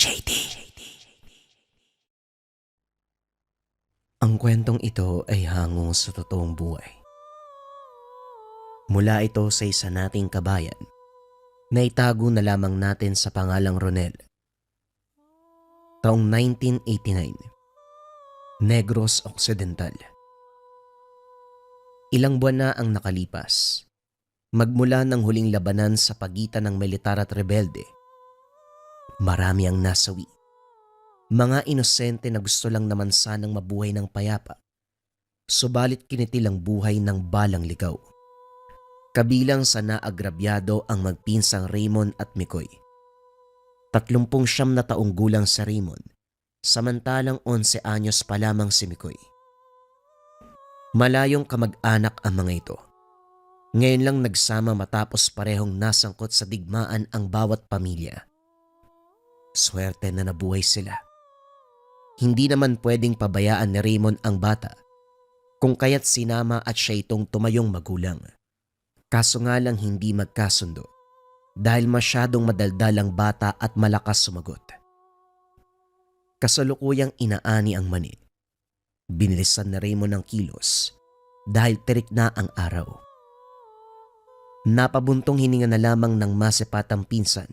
JD. Ang kwentong ito ay hango sa totoong buhay. Mula ito sa isa nating kabayan na itago na lamang natin sa pangalang Ronel. Taong 1989, Negros Occidental. Ilang buwan na ang nakalipas, magmula ng huling labanan sa pagitan ng militar at rebelde. Marami ang nasawi. Mga inosente na gusto lang naman sanang mabuhay ng payapa, subalit kinitil ang buhay ng balang ligaw. Kabilang sa naagrabyado ang magpinsang Raymond at Mikoy. 39 na taong gulang sa Raymond, samantalang 11 anyos pa lamang si Mikoy. Malayong kamag-anak ang mga ito. Ngayon lang nagsama matapos parehong nasangkot sa digmaan ang bawat pamilya. Swerte na nabuhay sila. Hindi naman pwedeng pabayaan ni Raymond ang bata, kung kaya't sinama at siya itong tumayong magulang. Kaso nga lang hindi magkasundo dahil masyadong madaldal ang bata at malakas sumagot. Kasalukuyang inaani ang mani. Binilisan na Raymond ang kilos dahil tirik na ang araw. Napabuntong hininga na lamang ng masipatang pinsan.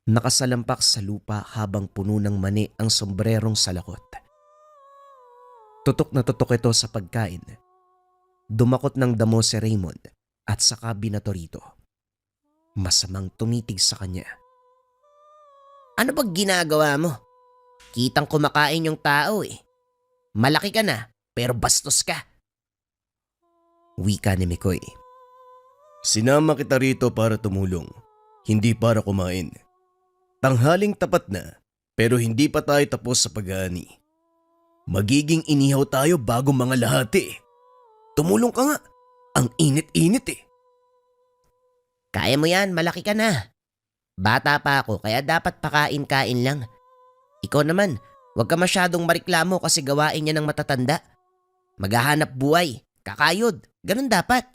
Nakasalampak sa lupa habang puno ng mani ang sombrerong salakot. Tutok na tutok ito sa pagkain. Dumakot ng damo si Raymond at saka binato rito. Masamang tumitig sa kanya. Ano bang ginagawa mo? Kitang kumakain yung tao eh. Malaki ka na pero bastos ka. Wika ni Mikoy. Sinama kita rito para tumulong, hindi para kumain. Tanghaling tapat na, pero hindi pa tayo tapos sa pag-aani. Magiging inihaw tayo bago mga lahati. Tumulong ka nga, ang init-init eh. Kaya mo yan, malaki ka na. Bata pa ako kaya dapat pakain-kain lang. Ikaw naman, huwag ka masyadong mariklamo kasi gawain niya ng matatanda. Maghahanap buhay, kakayod, ganun dapat.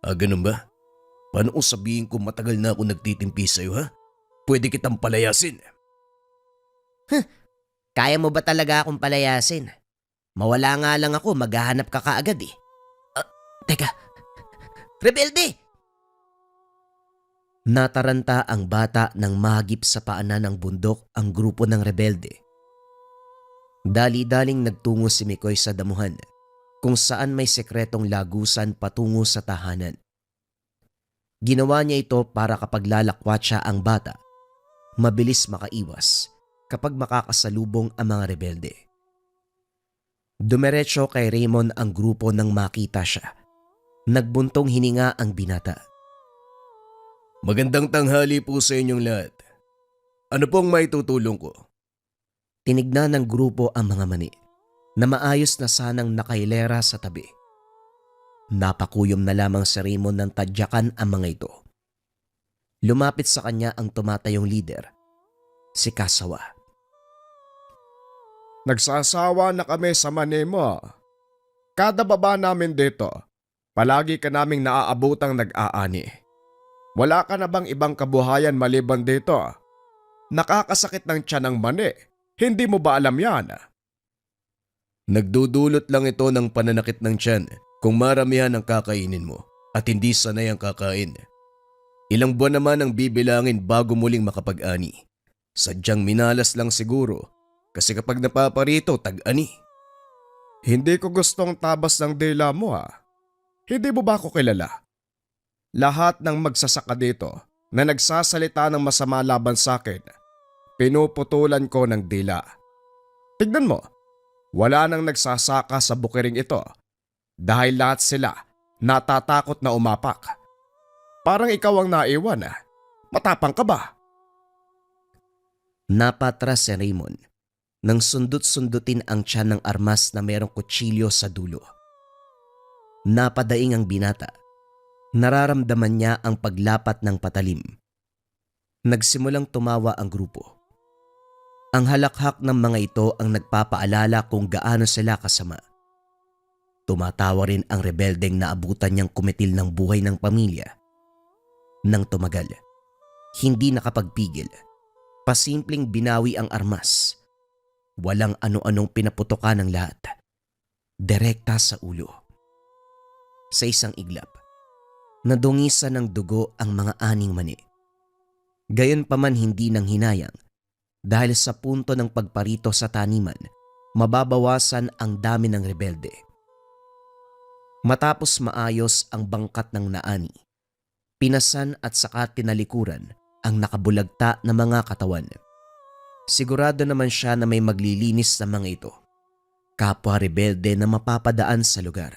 Ganun ba? Paano kung sabihin ko matagal na ako nagtitimpi sa'yo ha? Pwede kitang palayasin. Kaya mo ba talaga akong palayasin? Mawala nga lang ako, maghahanap ka kaagad eh. Teka, rebelde! Nataranta ang bata nang mahagip sa paanan ng bundok ang grupo ng rebelde. Dali-daling nagtungo si Mikoy sa damuhan kung saan may sekretong lagusan patungo sa tahanan. Ginawa niya ito para kapag lalakwat siya ang bata, mabilis makaiwas kapag makakasalubong ang mga rebelde. Dumiretso kay Raymond ang grupo nang makita siya. Nagbuntong hininga ang binata. Magandang tanghali po sa inyong lahat. Ano pong maitutulong ko? Tinignan ng grupo ang mga mani na maayos na sanang nakailera sa tabi. Napakuyom na lamang si Raymond ng tadyakan ang mga ito. Lumapit sa kanya ang tumatayong lider, si Kasawa. Nagsasawa na kami sa mani mo. Kada baba namin dito, palagi ka naming naaabutang nag-aani. Wala ka na bang ibang kabuhayan maliban dito? Nakakasakit ng tiyan ng mani. Hindi mo ba alam yan? Nagdudulot lang ito ng pananakit ng tiyan kung maramihan ang kakainin mo at hindi sanay ang kakain. Ilang buwan naman ang bibilangin bago muling makapag-ani. Sadyang minalas lang siguro kasi kapag napaparito tag-ani. Hindi ko gustong tabas ng dila mo ha. Hindi mo ba ako kilala? Lahat ng magsasaka dito na nagsasalita ng masama laban sa akin, pinuputulan ko ng dila. Tignan mo, wala nang nagsasaka sa bukiring ito dahil lahat sila natatakot na umapak. Parang ikaw ang naiwan ah. Matapang ka ba? Napatras si Raymond nang sundut-sundutin ang tiyan ng armas na mayroong kutsilyo sa dulo. Napadaing ang binata. Nararamdaman niya ang paglapat ng patalim. Nagsimulang tumawa ang grupo. Ang halakhak ng mga ito ang nagpapaalala kung gaano sila kasama. Tumatawa rin ang rebeldeng naabutan niyang kumitil ng buhay ng pamilya. Nang tumagal, hindi nakapagpigil. Pasimpleng binawi ang armas. Walang ano-anong pinaputokan ng lahat. Direkta sa ulo. Sa isang iglap, nadungisan ng dugo ang mga aning mani. Gayunpaman hindi nang hinayang dahil sa punto ng pagparito sa taniman, mababawasan ang dami ng rebelde. Matapos maayos ang bangkat ng naani, pinasan at saka tinalikuran ang nakabulagta na mga katawan. Sigurado naman siya na may maglilinis sa mga ito. Kapwa rebelde na mapapadaan sa lugar.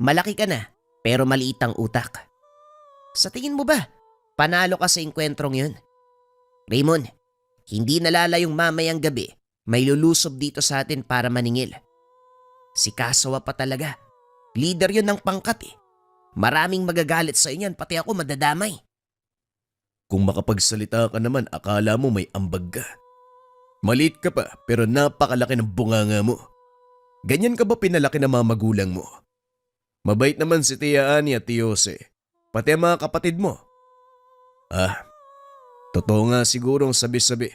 Malaki ka na, pero maliit ang utak. Sa tingin mo ba, panalo ka sa engkwentrong yun? Raymond, hindi nalalayong mamayang gabi, may lulusob dito sa atin para maningil. Si Kasawa pa talaga. Leader yun ng pangkat eh. Maraming magagalit sa inyan, pati ako madadamay. Kung makapagsalita ka naman, akala mo may ambag ka. Maliit ka pa pero napakalaki ng bunganga mo. Ganyan ka ba pinalaki ng mga magulang mo? Mabait naman si Tia Ani at Tio Jose, pati ang mga kapatid mo. Totoo nga sigurong sabi-sabi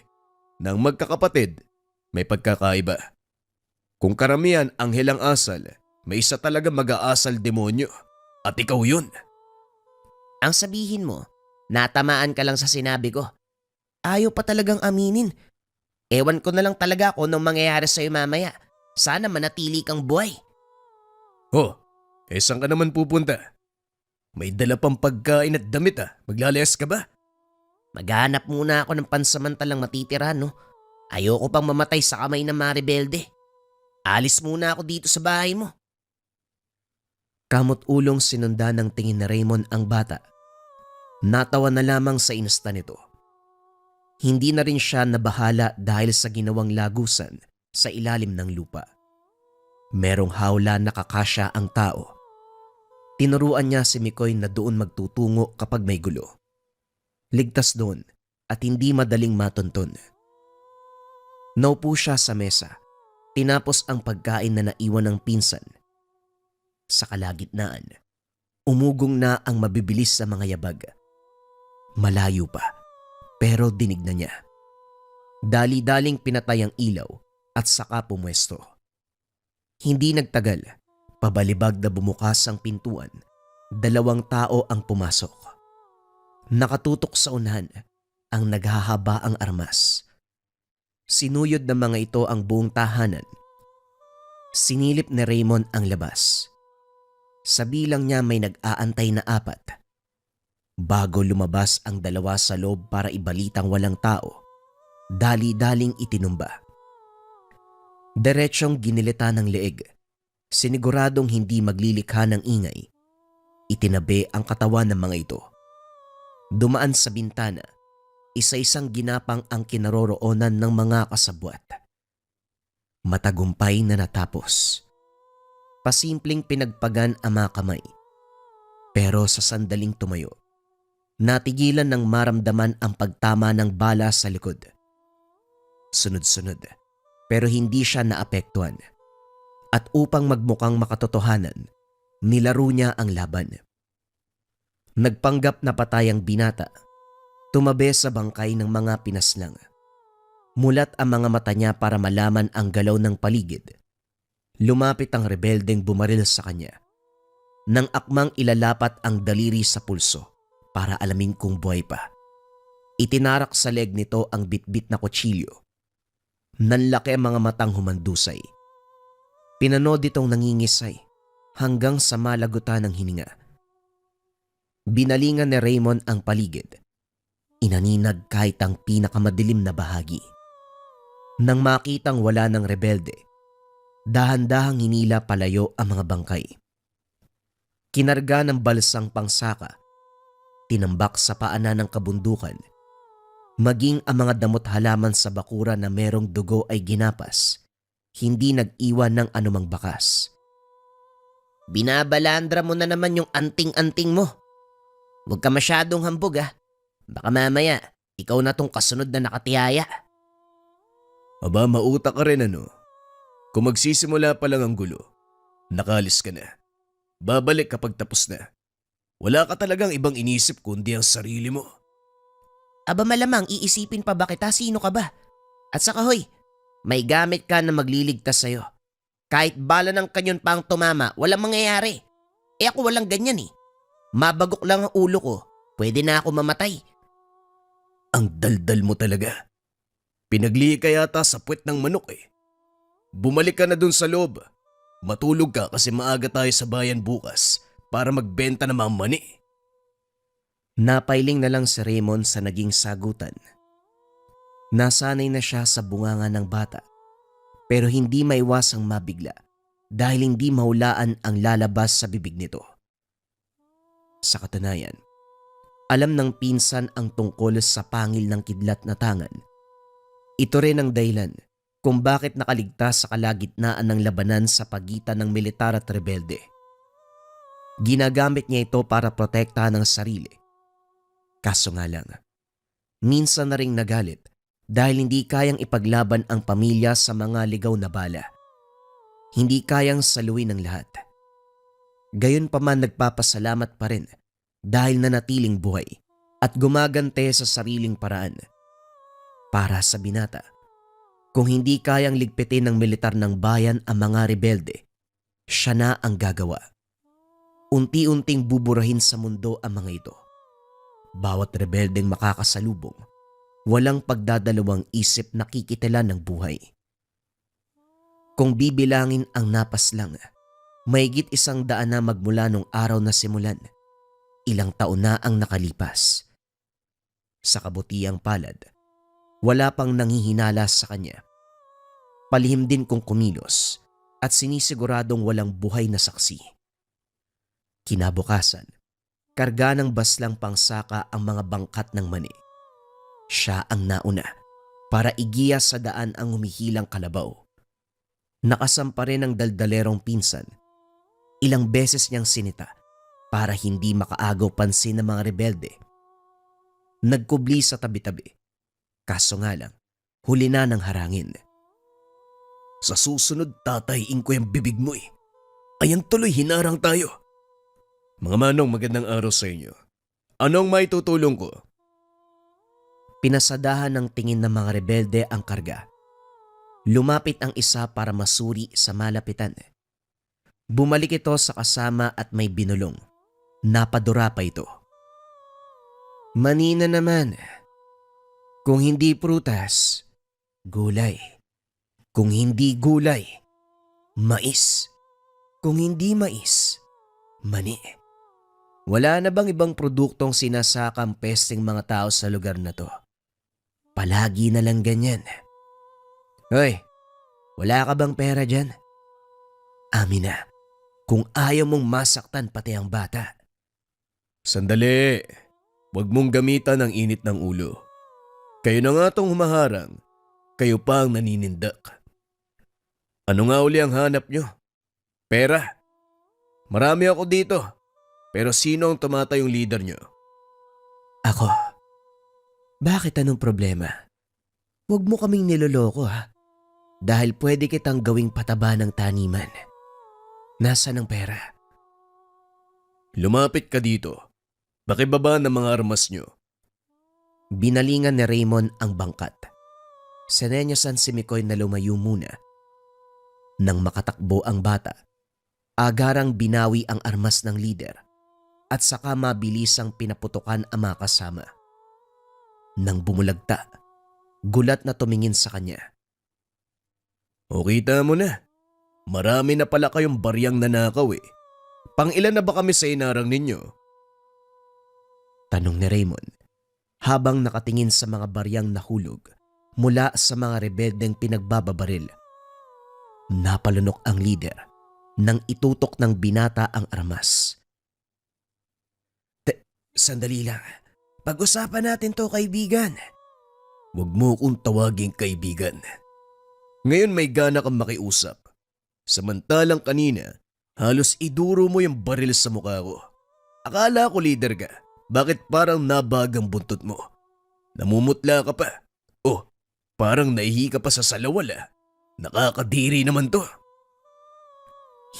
ng magkakapatid may pagkakaiba. Kung karamihan anghel ang asal, may isa talaga mag-aasal demonyo at ikaw yun. Ang sabihin mo, natamaan ka lang sa sinabi ko. Ayaw pa talagang aminin. Ewan ko na lang talaga kung anong mangyayari sa'yo mamaya. Sana manatili kang buhay. Saan ka naman pupunta? May dala pang pagkain at damit maglalayas ka ba? Maghanap muna ako ng pansamantalang matitira, no? Ayoko pang mamatay sa kamay ng mga rebelde. Alis muna ako dito sa bahay mo. Kamot ulong sinundan ng tingin ni Raymond ang bata. Natawa na lamang sa inasta nito. Hindi na rin siya nabahala dahil sa ginawang lagusan sa ilalim ng lupa. Merong hawla na kakasya ang tao. Tinuruan niya si Mikoy na doon magtutungo kapag may gulo. Ligtas doon at hindi madaling matunton. Naupo siya sa mesa, tinapos ang pagkain na naiwan ng pinsan. Sa kalagitnaan, umugong na ang mabibilis sa mga yabag. Malayo pa, pero dinig na niya. Dali-daling pinatay ang ilaw at saka pumwesto. Hindi nagtagal, pabalibag na bumukas ang pintuan, 2 tao ang pumasok. Nakatutok sa unahan ang naghahaba ang armas. Sinuyod ng mga ito ang buong tahanan. Sinilip ni Raymond ang labas. Sa bilang niya may nag-aantay na 4. Bago lumabas ang 2 sa loob para ibalitang walang tao, dali-daling itinumba. Diretsyong ginilita ng leeg, siniguradong hindi maglilikha ng ingay. Itinabi ang katawan ng mga ito. Dumaan sa bintana, isa-isang ginapang ang kinaroroonan ng mga kasabwat. Matagumpay na natapos. Pasimpleng pinagpagan ang mga kamay. Pero sa sandaling tumayo, natigilan ng maramdaman ang pagtama ng bala sa likod. Sunod-sunod, pero hindi siya naapektuhan. At upang magmukhang makatotohanan, nilaro niya ang laban. Nagpanggap na patay ang binata. Tumabi sa bangkay ng mga pinaslang. Mulat ang mga mata niya para malaman ang galaw ng paligid. Lumapit ang rebeldeng bumaril sa kanya. Nang akmang ilalapat ang daliri sa pulso para alamin kung buhay pa. Itinarak sa leg nito ang bitbit na kutsilyo. Nanlaki ang mga matang humandusay. Pinanood itong nangingisay hanggang sa malagutan ng hininga. Binalingan ni Raymond ang paligid. Inaninag kahit ang pinakamadilim na bahagi. Nang makitang wala ng rebelde, dahan-dahang hinila palayo ang mga bangkay. Kinarga ng balsang pangsaka, tinambak sa paanan ng kabundukan, maging ang mga damot halaman sa bakura na merong dugo ay ginapas, hindi nag-iwan ng anumang bakas. Binabalandra mo na naman yung anting-anting mo. Huwag ka masyadong hambog Baka mamaya, ikaw na tong kasunod na nakatiyaya. Aba, mautak ka rin Kung magsisimula pa lang ang gulo, nakalis ka na. Babalik kapag tapos na. Wala ka talagang ibang inisip kundi ang sarili mo. Aba malamang iisipin pa ba kita, sino ka ba? At saka hoy, may gamit ka na magliligtas sa'yo. Kahit bala ng kanyon pa ang tumama, walang mangyayari. Ako walang ganyan eh. Mabagok lang ang ulo ko, pwede na ako mamatay. Ang daldal mo talaga. Pinagli ka yata sa puwet ng manok eh. Bumalik ka na dun sa loob. Matulog ka kasi maaga tayo sa bayan bukas para magbenta ng mga mani. Napailing na lang si Raymond sa naging sagutan. Nasanay na siya sa bunganga ng bata, pero hindi maiwasang mabigla dahil hindi mahulaan ang lalabas sa bibig nito. Sa katunayan, alam ng pinsan ang tungkol sa pangil ng kidlat na tangan. Ito rin ang dahilan kung bakit nakaligtas sa kalagitnaan ng labanan sa pagitan ng militar at rebelde. Ginagamit niya ito para protektahan ang sarili. Kaso nga lang, minsan na ring nagalit dahil hindi kayang ipaglaban ang pamilya sa mga ligaw na bala. Hindi kayang saluin ang lahat. Gayunpaman nagpapasalamat pa rin dahil nanatiling buhay at gumagante sa sariling paraan. Para sa binata, kung hindi kayang ligpitin ng militar ng bayan ang mga rebelde, siya na ang gagawa. Unti-unting buburahin sa mundo ang mga ito. Bawat rebeldeng makakasalubong, walang pagdadalawang isip na kikitilan ng buhay. Kung bibilangin ang napaslang, mahigit 100 na magmula nung araw na simulan. Ilang taon na ang nakalipas. Sa kabutiang palad, wala pang nanghihinala sa kanya. Palihim din kung kumilos at sinisiguradong walang buhay na saksi. Kinabukasan, karga ng baslang pangsaka ang mga bangkat ng mani. Siya ang nauna para igiya sa daan ang humihilang kalabaw. Nakasampa rin ang daldalerong pinsan. Ilang beses niyang sinita para hindi makaagaw pansin ng mga rebelde. Nagkubli sa tabi-tabi. Kaso nga lang, huli na ng harangin. Sa susunod tatayin ko yung bibig mo eh. Ayan tuloy hinarang tayo. Mga manong, magandang araw sa inyo. Anong may tutulong ko? Pinasadahan ng tingin ng mga rebelde ang karga. Lumapit ang isa para masuri sa malapitan. Bumalik ito sa kasama at may binulong. Napadura pa ito. Manina naman. Kung hindi prutas, gulay. Kung hindi gulay, mais. Kung hindi mais, mani. Wala na bang ibang produktong sinasakang pesting mga tao sa lugar na to? Palagi na lang ganyan. Hoy, wala ka bang pera dyan? Amin na, kung ayaw mong masaktan pati ang bata. Sandali. Huwag mong gamitan ang init ng ulo. Kayo na nga tong humaharang. Kayo pa ang naninindak. Ano nga uli ang hanap nyo? Pera. Marami ako dito. Pero sino ang tumatayong leader nyo? Ako. Bakit anong problema? Huwag mo kaming niloloko ha. Dahil pwede kitang gawing pataba ng taniman. Nasaan ang pera? Lumapit ka dito. Pakibaba ng mga armas nyo. Binalingan ni Raymond ang bangkat. Sinenyasan si Mikoy na lumayo muna. Nang makatakbo ang bata, agarang binawi ang armas ng lider at saka mabilisang pinaputukan ang mga kasama. Nang bumulagta, gulat na tumingin sa kanya. O kita mo na. Marami na pala kayong baryang nanakaw eh. Pang-ilan na ba kami sa inarang ninyo? Tanong ni Raymond habang nakatingin sa mga baryang nahulog mula sa mga rebeldeng pinagbababaril. Napalunok ang lider nang itutok ng binata ang armas. Sandali lang. Pag-usapan natin to, kaibigan. Huwag mo kong tawaging kaibigan. Ngayon may gana kang makiusap. Samantalang kanina, halos iduro mo yung baril sa mukha ko. Akala ko leader ka. Bakit parang nabagang buntot mo? Namumutla ka pa. Oh, parang naihi ka pa sa salawal ah. Nakakadiri naman to.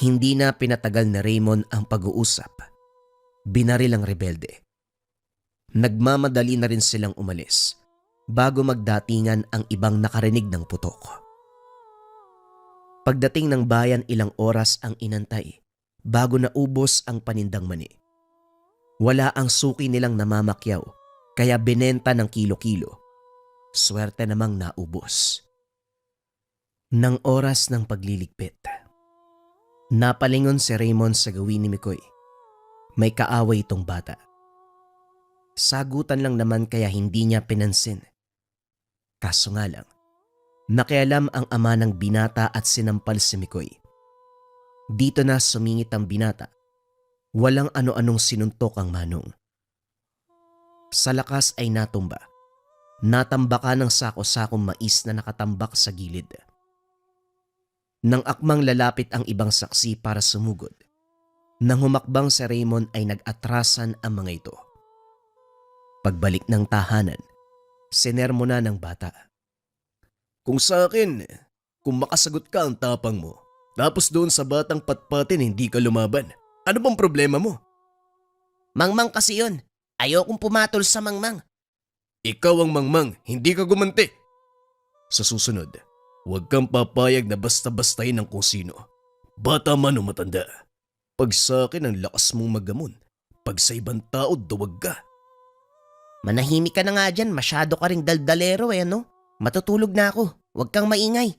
Hindi na pinatagal na Raymond ang pag-uusap. Binaril ang rebelde. Nagmamadali na rin silang umalis bago magdatingan ang ibang nakarinig ng putok. Pagdating ng bayan, ilang oras ang inantay bago naubos ang panindang mani. Wala ang suki nilang namamakyaw kaya binenta ng kilo-kilo. Swerte namang naubos. Nang oras ng pagliligpit, napalingon si Raymond sa gawin ni Mikoy. May kaaway itong bata. Sagutan lang naman kaya hindi niya pinansin. Kaso nga lang, nakialam ang ama ng binata at sinampal si Mikoy. Dito na sumingit ang binata. Walang ano-anong sinuntok ang manong. Sa lakas ay natumba. Natambakan ng sako-sakong mais na nakatambak sa gilid. Nang akmang lalapit ang ibang saksi para sumugod, nang humakbang si Raymond ay nag-atrasan ang mga ito. Pagbalik ng tahanan, sinermona ng bata. Kung sa akin, kung makasagot ka ang tapang mo, tapos doon sa batang patpatin hindi ka lumaban, ano bang problema mo? Mangmang kasi yun. Ayokong pumatol sa mangmang. Ikaw ang mangmang, hindi ka gumanti. Sa susunod, huwag kang papayag na basta-bastahin ng kung sino. Bata man o matanda. Pag sa akin ang lakas mong magamon, pag sa ibang tao duwag ka. Manahimik ka na nga dyan. Masyado ka ring daldalero ano? Matutulog na ako. Huwag kang maingay.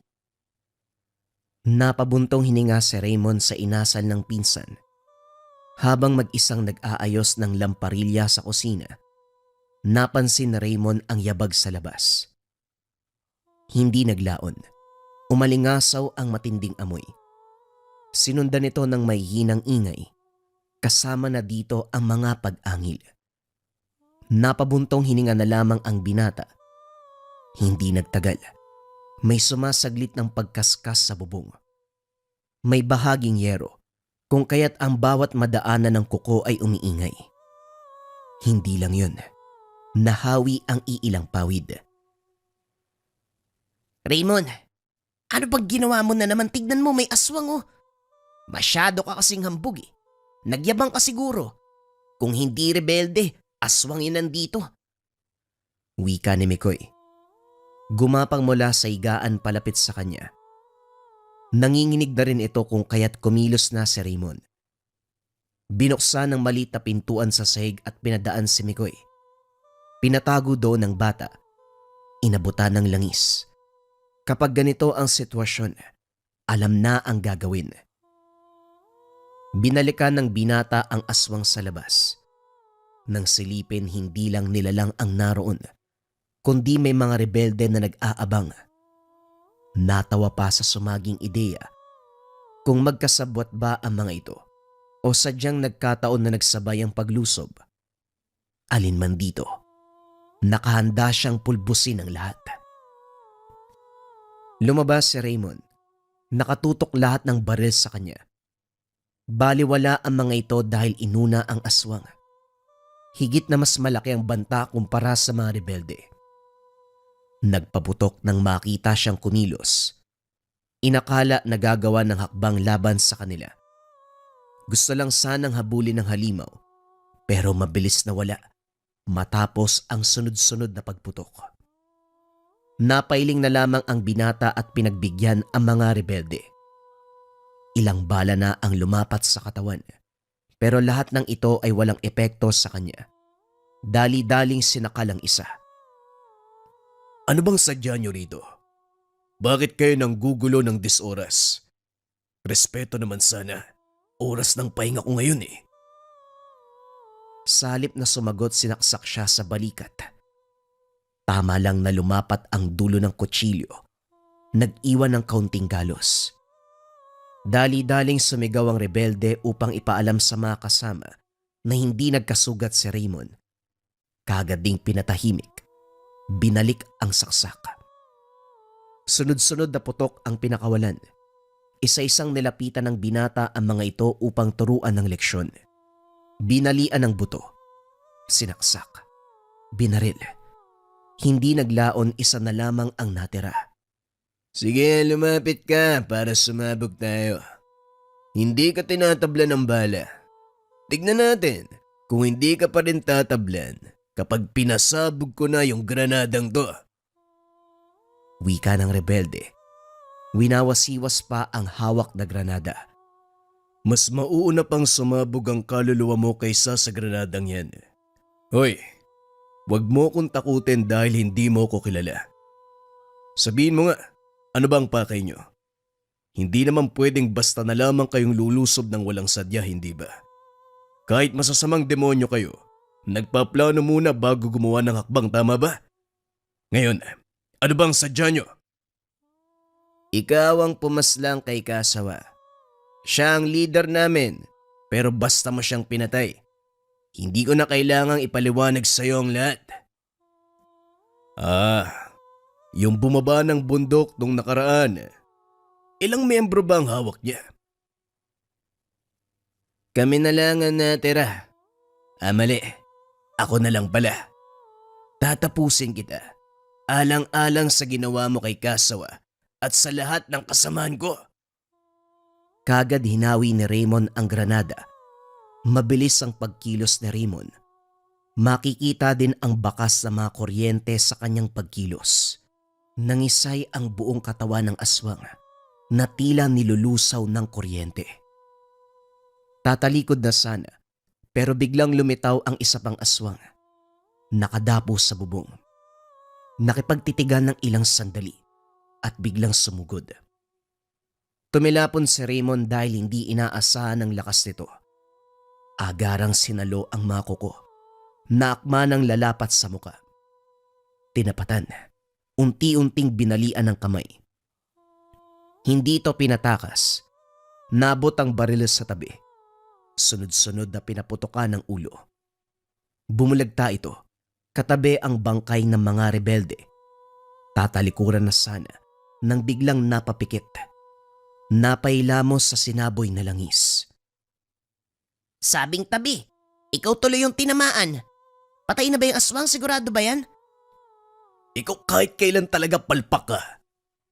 Napabuntong hininga si Raymond sa inasal ng pinsan. Habang mag-isang nag-aayos ng lamparilla sa kusina, napansin ni Raymond ang yabag sa labas. Hindi naglaon. Umalingasaw ang matinding amoy. Sinundan ito ng may hinang ingay. Kasama na dito ang mga pag-angil. Napabuntong hininga na lamang ang binata. Hindi nagtagal. May sumasaglit ng pagkaskas sa bubong. May bahaging yero, kung kaya't ang bawat madaanan ng kuko ay umiingay. Hindi lang yun. Nahawi ang iilang pawid. Raymond, ano bang ginawa mo na naman? Tignan mo, may aswang oh. Masyado ka kasing hambog eh. Nagyabang ka siguro. Kung hindi rebelde, aswang yun nandito. Wika ni Mikoy. Gumapang mula sa higaan palapit sa kanya. Nanginginig na rin ito kung kaya't kumilos na si Raymond. Binuksan ng maliit na pintuan sa sahig at pinadaan si Mikoy. Pinatago doon ng bata. Inabutan ng langis. Kapag ganito ang sitwasyon, alam na ang gagawin. Binalikan ng binata ang aswang sa labas. Nang silipin, hindi lang nilalang ang naroon, kundi may mga rebelde na nag-aabang. Natawa pa sa sumaging ideya kung magkasabwat ba ang mga ito o sadyang nagkataon na nagsabay ang paglusob. Alin man dito, nakahanda siyang pulbusin ang lahat. Lumabas si Raymond. Nakatutok lahat ng baril sa kanya. Baliwala ang mga ito dahil inuna ang aswang. Higit na mas malaki ang banta kumpara sa mga rebelde. Nagpaputok nang makita siyang kumilos. Inakala na gagawa ng hakbang laban sa kanila. Gusto lang sanang habulin ng halimaw, pero mabilis na wala matapos ang sunod-sunod na pagputok. Napailing na lamang ang binata at pinagbigyan ang mga rebelde. Ilang bala na ang lumapat sa katawan, pero lahat ng ito ay walang epekto sa kanya. Dali-daling sinakal ang isa. Ano bang sadya nyo rito? Bakit kayo nang gugulo ng disoras? Respeto naman sana. Oras ng pahinga ko ngayon eh. Sa halip na sumagot, sinaksak siya sa balikat. Tama lang na lumapat ang dulo ng kutsilyo. Nag-iwan ng kaunting galos. Dali-daling sumigaw ang rebelde upang ipaalam sa mga kasama na hindi nagkasugat si Raymond. Kaagad ding pinatahimik. Binalik ang saksak. Sunod-sunod na putok ang pinakawalan. Isa-isang nilapitan ng binata ang mga ito upang turuan ng leksyon. Binalian ng buto. Sinaksak. Binaril. Hindi naglaon, isa na lamang ang natira. Sige, lumapit ka para sumabog tayo. Hindi ka tinatablan ng bala. Tignan natin, kung hindi ka pa rin tatablan, kapag pinasabog ko na yung granadang to. Wika ng rebelde. Winawasiwas pa ang hawak na granada. Mas mauuna pang sumabog ang kaluluwa mo kaysa sa granadang yan. Hoy, wag mo kong takutin dahil hindi mo ko kilala. Sabihin mo nga, ano bang pakay nyo? Hindi naman pwedeng basta na lamang kayong lulusob ng walang sadya, hindi ba? Kahit masasamang demonyo kayo, nagpaplano muna bago gumawa ng hakbang, tama ba? Ngayon, ano bang sadya nyo? Ikaw ang pumaslang kay Kasawa. Siya ang leader namin, pero basta mo siyang pinatay. Hindi ko na kailangang ipaliwanag sa iyo ang lahat. Yung bumaba ng bundok nung nakaraan. Ilang miyembro ba ang hawak niya? Kami na lang ang natira. Mali. Ako na lang pala. Tatapusin kita. Alang-alang sa ginawa mo kay Kasawa at sa lahat ng kasamaan ko. Kagad hinawi ni Raymond ang granada. Mabilis ang pagkilos ni Raymond. Makikita din ang bakas na mga kuryente sa kanyang pagkilos. Nangisay ang buong katawan ng aswang na tila nilulusaw ng kuryente. Tatalikod na sana pero biglang lumitaw ang isa pang aswang. Nakadapo sa bubong. Nakipagtitigan ng ilang sandali at biglang sumugod. Tumilapon si Raymond dahil hindi inaasahan ang lakas nito. Agarang sinalo ang mga kuko. Naakma ng lalapat sa muka. Tinapatan. Unti-unting binalian ng kamay. Hindi ito pinatakas. Nabot ang baril sa tabi. Sunod-sunod na pinaputokan ng ulo. Bumulagta ito. Katabi ang bangkay ng mga rebelde. Tatalikuran na sana nang biglang napapikit. Napailamos sa sinaboy na langis. Sabing tabi, ikaw tuloy yung tinamaan. Patay na ba yung aswang? Sigurado ba yan? Ikaw kahit kailan talaga palpak ka.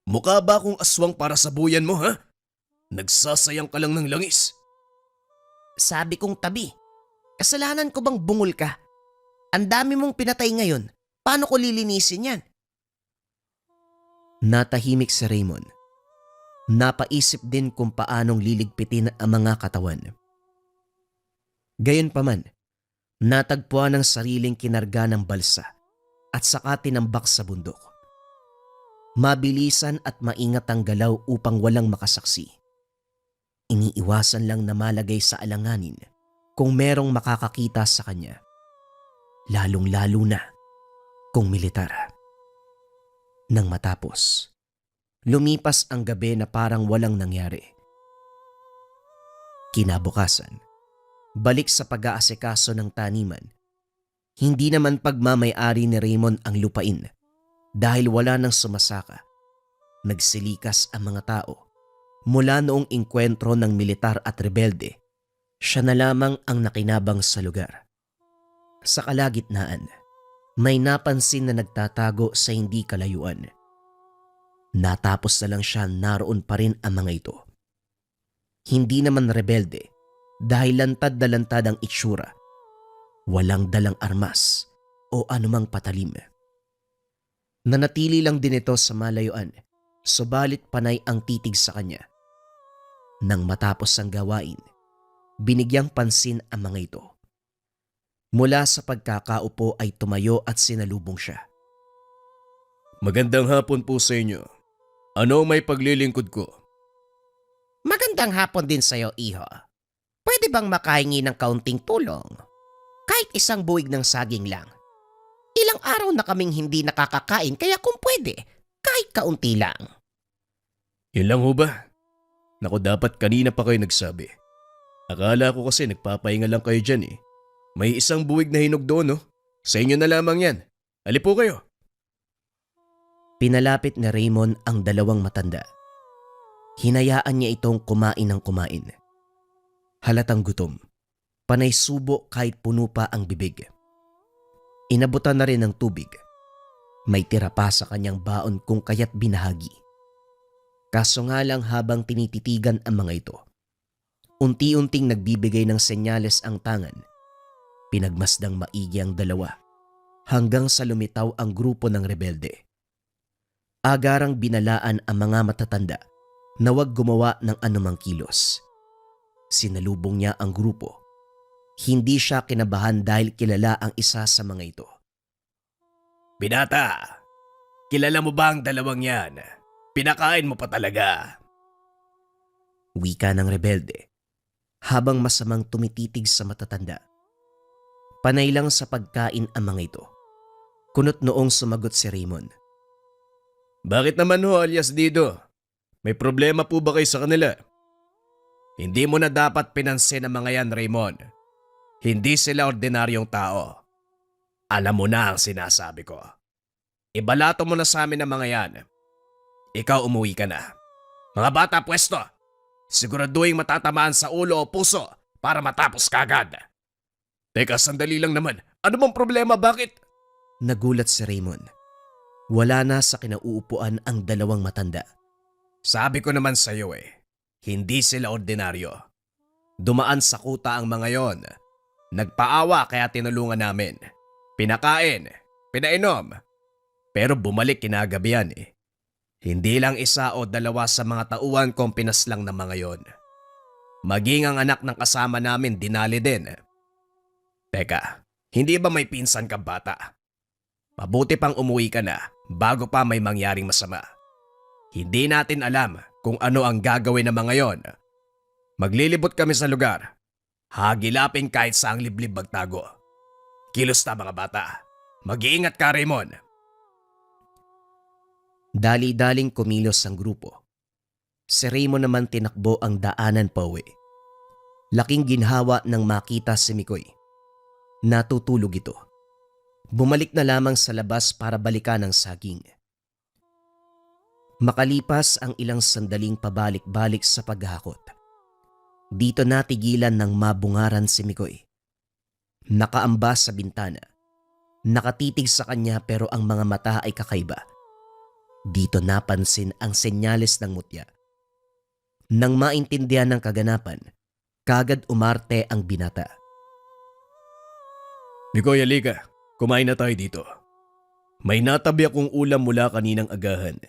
Mukha ba akong aswang para sa buyan mo, ha? Nagsasayang ka lang ng langis. Sabi kong tabi. Kasalanan ko bang bungol ka? Ang dami mong pinatay ngayon. Paano ko lilinisin yan? Natahimik si Raymond. Napaisip din kung paanong liligpitin ang mga katawan. Gayunpaman, natagpuan ang sariling kinarga ng balsa at saka tinambak sa bundok. Mabilisan at maingat ang galaw upang walang makasaksi. Iniiwasan lang na malagay sa alanganin kung merong makakakita sa kanya. Lalong-lalo na kung militar. Nang matapos, lumipas ang gabi na parang walang nangyari. Kinabukasan, balik sa pag-aasikaso ng taniman. Hindi naman pagmamay-ari ni Raymond ang lupain dahil wala nang sumasaka. Nagsilikas ang mga tao. Mula noong inkwentro ng militar at rebelde, siya na lamang ang nakinabang sa lugar. Sa kalagitnaan, may napansin na nagtatago sa hindi kalayuan. Natapos na lang siya, naroon pa rin ang mga ito. Hindi naman rebelde dahil lantad na lantad ang itsura. Walang dalang armas o anumang patalim. Nanatili lang din ito sa malayuan, subalit panay ang titig sa kanya. Nang matapos ang gawain, binigyang pansin ang mga ito. Mula sa pagkakaupo ay tumayo at sinalubong siya. Magandang hapon po sa inyo. Ano may paglilingkod ko? Magandang hapon din sa'yo, iho. Pwede bang makahingi ng kaunting tulong? Kahit isang buwig ng saging lang. Ilang araw na kaming hindi nakakakain kaya kung pwede, kahit kaunti lang. Yun lang ho ba? Naku, dapat kanina pa kayo nagsabi. Akala ko kasi nagpapahinga lang kayo dyan eh. May isang buwig na hinog doon, no? Sa inyo na lamang yan. Ali po kayo. Pinalapit ni Raymond ang dalawang matanda. Hinayaan niya itong kumain ng kumain. Halatang gutom. Panay subo kahit puno pa ang bibig. Inabutan na rin ng tubig. May tira pa sa kanyang baon kung kaya't binahagi. Kaso nga lang habang tinititigan ang mga ito, unti-unting nagbibigay ng senyales ang tangan. Pinagmasdang maigi ang dalawa hanggang sa lumitaw ang grupo ng rebelde. Agarang binalaan ang mga matatanda na huwag gumawa ng anumang kilos. Sinalubong niya ang grupo. Hindi siya kinabahan dahil kilala ang isa sa mga ito. Binata, kilala mo ba ang dalawang yan? Pinakain mo pa talaga. Wika ng rebelde habang masamang tumititig sa matatanda. Panay lang sa pagkain ang mga ito. Kunot noong sumagot si Raymond. Bakit naman ho, alias Dido? May problema po ba kayo sa kanila? Hindi mo na dapat pinansin ang mga yan, Raymond. Hindi sila ordinaryong tao. Alam mo na ang sinasabi ko. Ibalato mo na sa amin ang mga yan. Ikaw umuwi ka na. Mga bata, pwesto! Siguraduhin matatamaan sa ulo o puso para matapos kagad. Teka, sandali lang naman. Ano bang problema? Bakit? Nagulat si Raymond. Wala na sa kinauupuan ang dalawang matanda. Sabi ko naman sa iyo hindi sila ordinaryo. Dumaan sa kuta ang mga yon. Nagpaawa kaya tinulungan namin. Pinakain, pinainom. Pero bumalik kinagabihan Hindi lang isa o dalawa sa mga tauhan kong pinaslang ng mga yon. Maging ang anak ng kasama namin dinali din. Teka, hindi ba may pinsan ka bata? Mabuti pang umuwi ka na bago pa may mangyaring masama. Hindi natin alam kung ano ang gagawin ng mga yon. Maglilibot kami sa lugar. Hagilapin kahit saang liblib magtago. Kilos na mga bata. Mag-iingat ka, Raymond. Dali-daling kumilos ang grupo. Si Raymond naman tinakbo ang daanan pauwi. Laking ginhawa nang makita si Mikoy. Natutulog ito. Bumalik na lamang sa labas para balikan ang saging. Makalipas ang ilang sandaling pabalik-balik sa paghahakot. Dito natigilan ng mabungaran si Mikoy. Nakaamba sa bintana. Nakatitig sa kanya pero ang mga mata ay kakaiba. Dito napansin ang senyales ng mutya. Nang maintindihan ng kaganapan, kagad umarte ang binata. Mikoy, halika. Kumain na tayo dito. May natabi akong ulam mula kaninang agahan.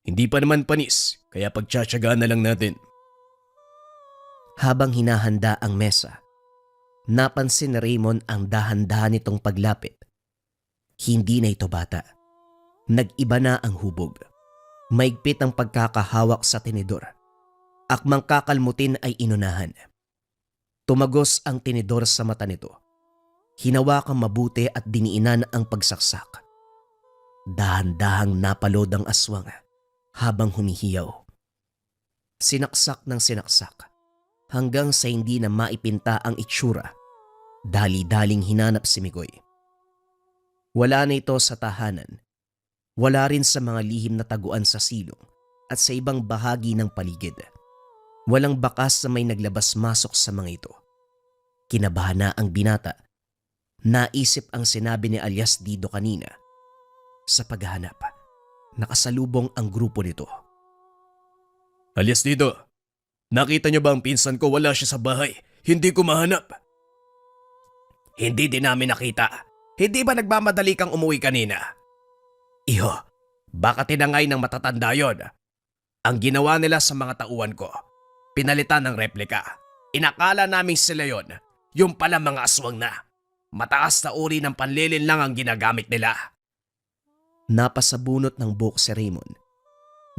Hindi pa naman panis, kaya pagtsatsagaan na lang natin. Habang hinahanda ang mesa, napansin ni Raymond ang dahan-dahan nitong paglapit. Hindi na ito bata. Nag-iba na ang hubog. Maigpit ang pagkakahawak sa tinidor. Akmang kakalmutin ay inunahan. Tumagos ang tinidor sa mata nito. Hinawakang mabuti at diniinan ang pagsaksak. Dahan-dahang napalod ang aswang habang humihiyaw. Sinaksak ng sinaksak hanggang sa hindi na maipinta ang itsura. Dali-daling hinanap si Mikoy. Wala na ito sa tahanan. Wala rin sa mga lihim na taguan sa silong at sa ibang bahagi ng paligid. Walang bakas na may naglabas-masok sa mga ito. Kinabahan na ang binata. Naisip ang sinabi ni alias Dido kanina. Sa paghahanap, nakasalubong ang grupo nito. Alias Dido, nakita niyo ba ang pinsan ko? Wala siya sa bahay. Hindi ko mahanap. Hindi din namin nakita. Hindi ba nagmamadali kang umuwi kanina? Iho, baka tinangay ng matatanda yon. Ang ginawa nila sa mga tauhan ko, pinalitan ng replika. Inakala namin sila yon. Yung pala mga aswang na. Mataas na uri ng panlilin lang ang ginagamit nila. Napasabunot ng buhok si Raymond.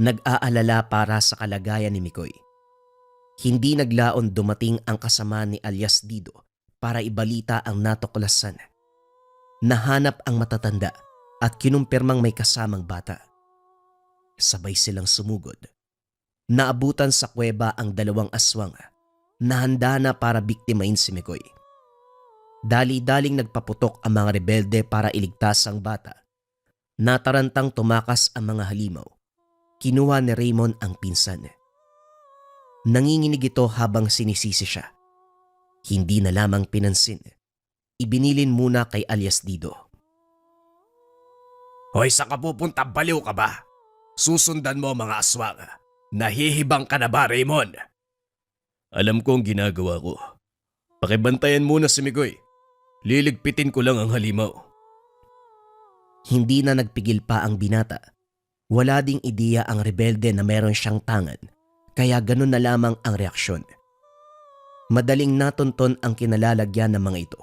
Nag-aalala para sa kalagayan ni Mikoy. Hindi naglaon dumating ang kasama ni alias Dido para ibalita ang natuklasan. Nahanap ang matatanda at kinumpirmang may kasamang bata. Sabay silang sumugod. Naabutan sa kuweba ang dalawang aswang na handa na para biktimain si Mikoy. Dali-daling nagpaputok ang mga rebelde para iligtas ang bata. Natarantang tumakas ang mga halimaw. Kinuha ni Raymond ang pinsan. Nanginginig ito habang sinisisi siya. Hindi na lamang pinansin. Ibinilin muna kay alias Dido. Hoy, saan ka pupunta? Baliw ka ba? Susundan mo mga aswang. Nahihibang ka na ba, Raymond? Alam ko ang ginagawa ko. Pakibantayan muna si Mikoy. Liligpitin ko lang ang halimaw. Hindi na nagpigil pa ang binata. Wala ding ideya ang rebelde na meron siyang tangan, kaya ganun na lamang ang reaksyon. Madaling natunton ang kinalalagyan ng mga ito.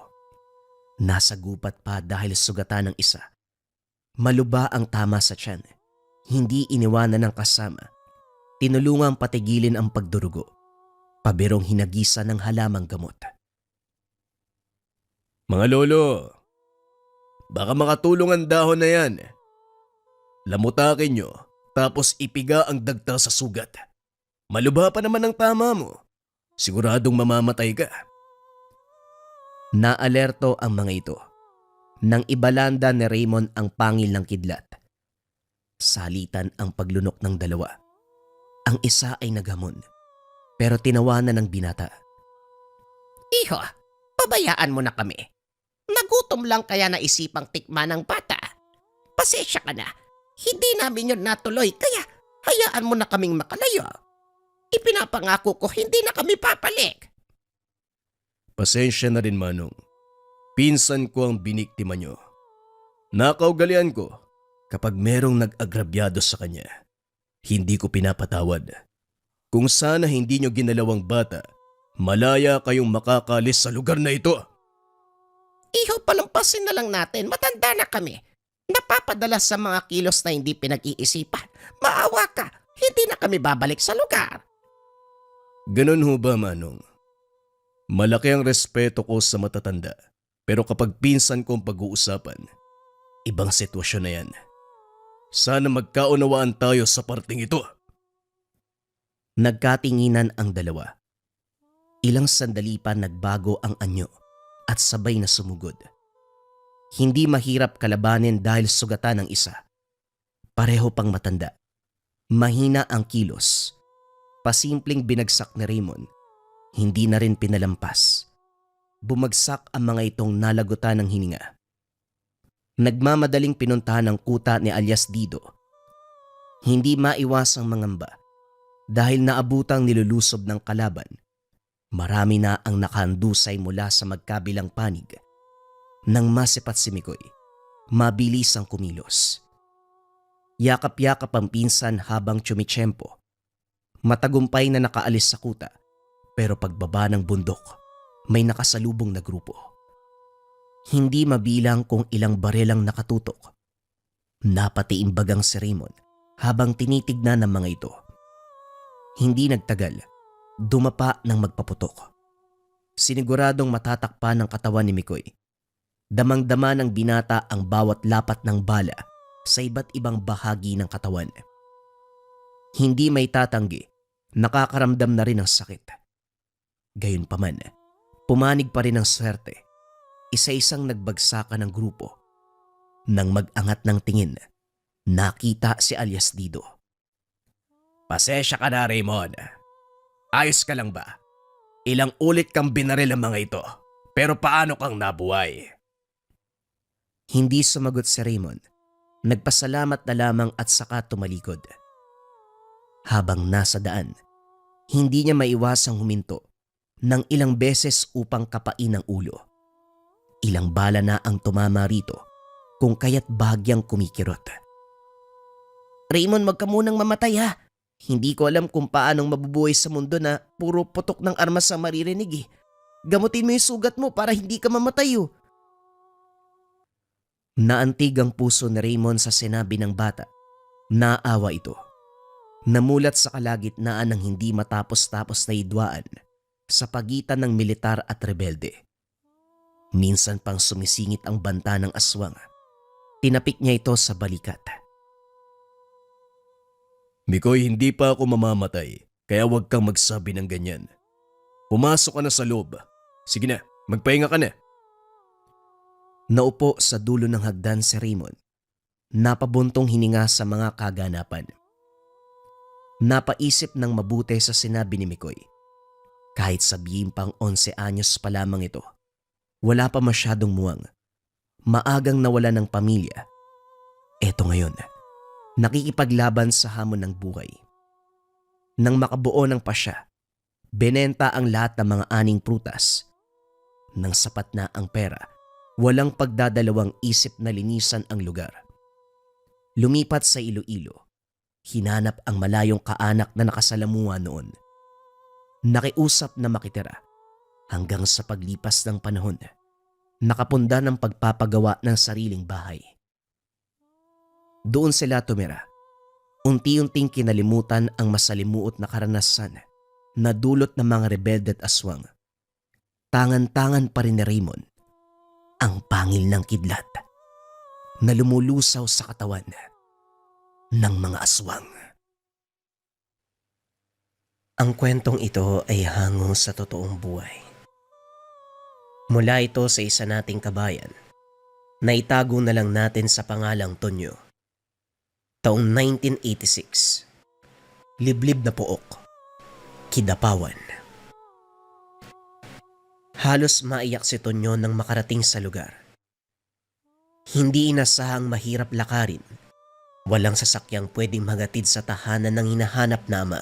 Nasa gupat pa dahil sugatan ng isa. Maluba ang tama sa tiyan. Hindi iniwanan ng kasama. Tinulungang patigilin ang pagdurugo. Pabirong hinagisa ng halamang gamot. Mga lolo, baka makatulong ang dahon na yan. Lamutakin nyo, tapos ipiga ang dagta sa sugat. Malubha pa naman ang tama mo. Siguradong mamamatay ka. Naalerto ang mga ito. Nang ibalanda ni Raymond ang pangil ng kidlat. Salitan ang paglunok ng dalawa. Ang isa ay naghamon, pero tinawanan ng binata. Iho, pabayaan mo na kami. Nagutom lang kaya naisipang tikman ng bata. Pasensya ka na. Hindi namin yun natuloy kaya hayaan mo na kaming makalayo. Ipinapangako ko hindi na kami papalik. Pasensya na rin, Manong. Pinsan ko ang biniktima nyo. Nakaugalian ko kapag merong nag-agrabyado sa kanya. Hindi ko pinapatawad. Kung sana hindi nyo ginalawang bata, malaya kayong makakalis sa lugar na ito. Iho, palampasin na lang natin. Matanda na kami. Napapadala sa mga kilos na hindi pinag-iisipan. Maawa ka. Hindi na kami babalik sa lugar. Ganun ho ba, Manong? Malaki ang respeto ko sa matatanda. Pero kapag pinsan ko ang pag-uusapan, ibang sitwasyon na yan. Sana magkaunawaan tayo sa parting ito. Nagkatinginan ang dalawa. Ilang sandali pa nagbago ang anyo at sabay na sumugod. Hindi mahirap kalabanin dahil sugatan ng isa. Pareho pang matanda. Mahina ang kilos. Pasimpleng binagsak ni Raymond. Hindi na rin pinalampas. Bumagsak ang mga itong nalagutan ng hininga. Nagmamadaling pinuntahan ng kuta ni alias Dido. Hindi maiwasang mangamba dahil naabutang nilulusob ng kalaban. Marami na ang nakahandusay mula sa magkabilang panig. Nang masipat si Mikoy, mabilis ang kumilos. Yakap-yakap ang pinsan habang tsumitsyempo. Matagumpay na nakaalis sa kuta, pero pagbaba ng bundok, may nakasalubong na grupo. Hindi mabilang kung ilang barelang nakatutok. Napatiimbagang si Raymond habang tinitignan ng mga ito. Hindi nagtagal, dumapa ng magpaputok. Siniguradong matatakpan ng katawan ni Mikoy. Damang-dama ng binata ang bawat lapat ng bala sa iba't ibang bahagi ng katawan. Hindi may tatanggi, nakakaramdam na rin ng sakit. Gayunpaman, pumanig pa rin ang swerte. Isa-isang nagbagsakan ng grupo. Nang mag-angat ng tingin, nakita si alias Dido. Pasensya ka na, Raymond. Ayos ka lang ba? Ilang ulit kang binaril ang mga ito, pero paano kang nabuhay? Hindi sumagot si Raymond. Nagpasalamat na lamang at saka tumalikod. Habang nasa daan, hindi niya maiwasang huminto ng ilang beses upang kapain ang ulo. Ilang bala na ang tumama rito kung kaya't bahagyang kumikirot. Raymond, wag ka munang mamatay ha. Hindi ko alam kung paanong mabubuhay sa mundo na puro putok ng armas ang maririnig eh. Gamutin mo yung sugat mo para hindi ka mamatay oh. Naantig ang puso ni Raymond sa sinabi ng bata. Naawa ito. Namulat sa kalagitnaan ng hindi matapos-tapos na hidwaan sa pagitan ng militar at rebelde. Minsan pang sumisingit ang banta ng aswang. Tinapik niya ito sa balikat. Mikoy, hindi pa ako mamamatay, kaya huwag kang magsabi ng ganyan. Pumasok ka na sa loob. Sige na, magpahinga ka na. Naupo sa dulo ng hagdan si Raymond. Napabuntong hininga sa mga kaganapan. Napaisip ng mabuti sa sinabi ni Mikoy. Kahit sabihin pang 11 anyos pa lamang ito, wala pa masyadong muwang. Maagang nawala ng pamilya. Eto ngayon, nakikipaglaban sa hamon ng buhay. Nang makabuo ng pasya, benenta ang lahat ng mga aning prutas. Nang sapat na ang pera, walang pagdadalawang isip na linisan ang lugar. Lumipat sa Iloilo. Hinanap ang malayong kaanak na nakasalamuha noon. Nakiusap na makitira hanggang sa paglipas ng panahon. Nakapunda ng pagpapagawa ng sariling bahay. Doon sila tumira. Unti-unting kinalimutan ang masalimuot na karanasan na dulot ng mga rebelde at aswang. Tangan-tangan pa rin ni Raymond ang pangil ng kidlat na lumulusaw sa katawan ng mga aswang. Ang kwentong ito ay hango sa totoong buhay. Mula ito sa isa nating kabayan na itago na lang natin sa pangalang Tonyo. Taong 1986. Liblib na Pook, Kidapawan. Halos maiyak si Tonyo nang makarating sa lugar. Hindi inasahang mahirap lakarin. Walang sasakyang pwedeng magatid sa tahanan ng hinahanap na ama.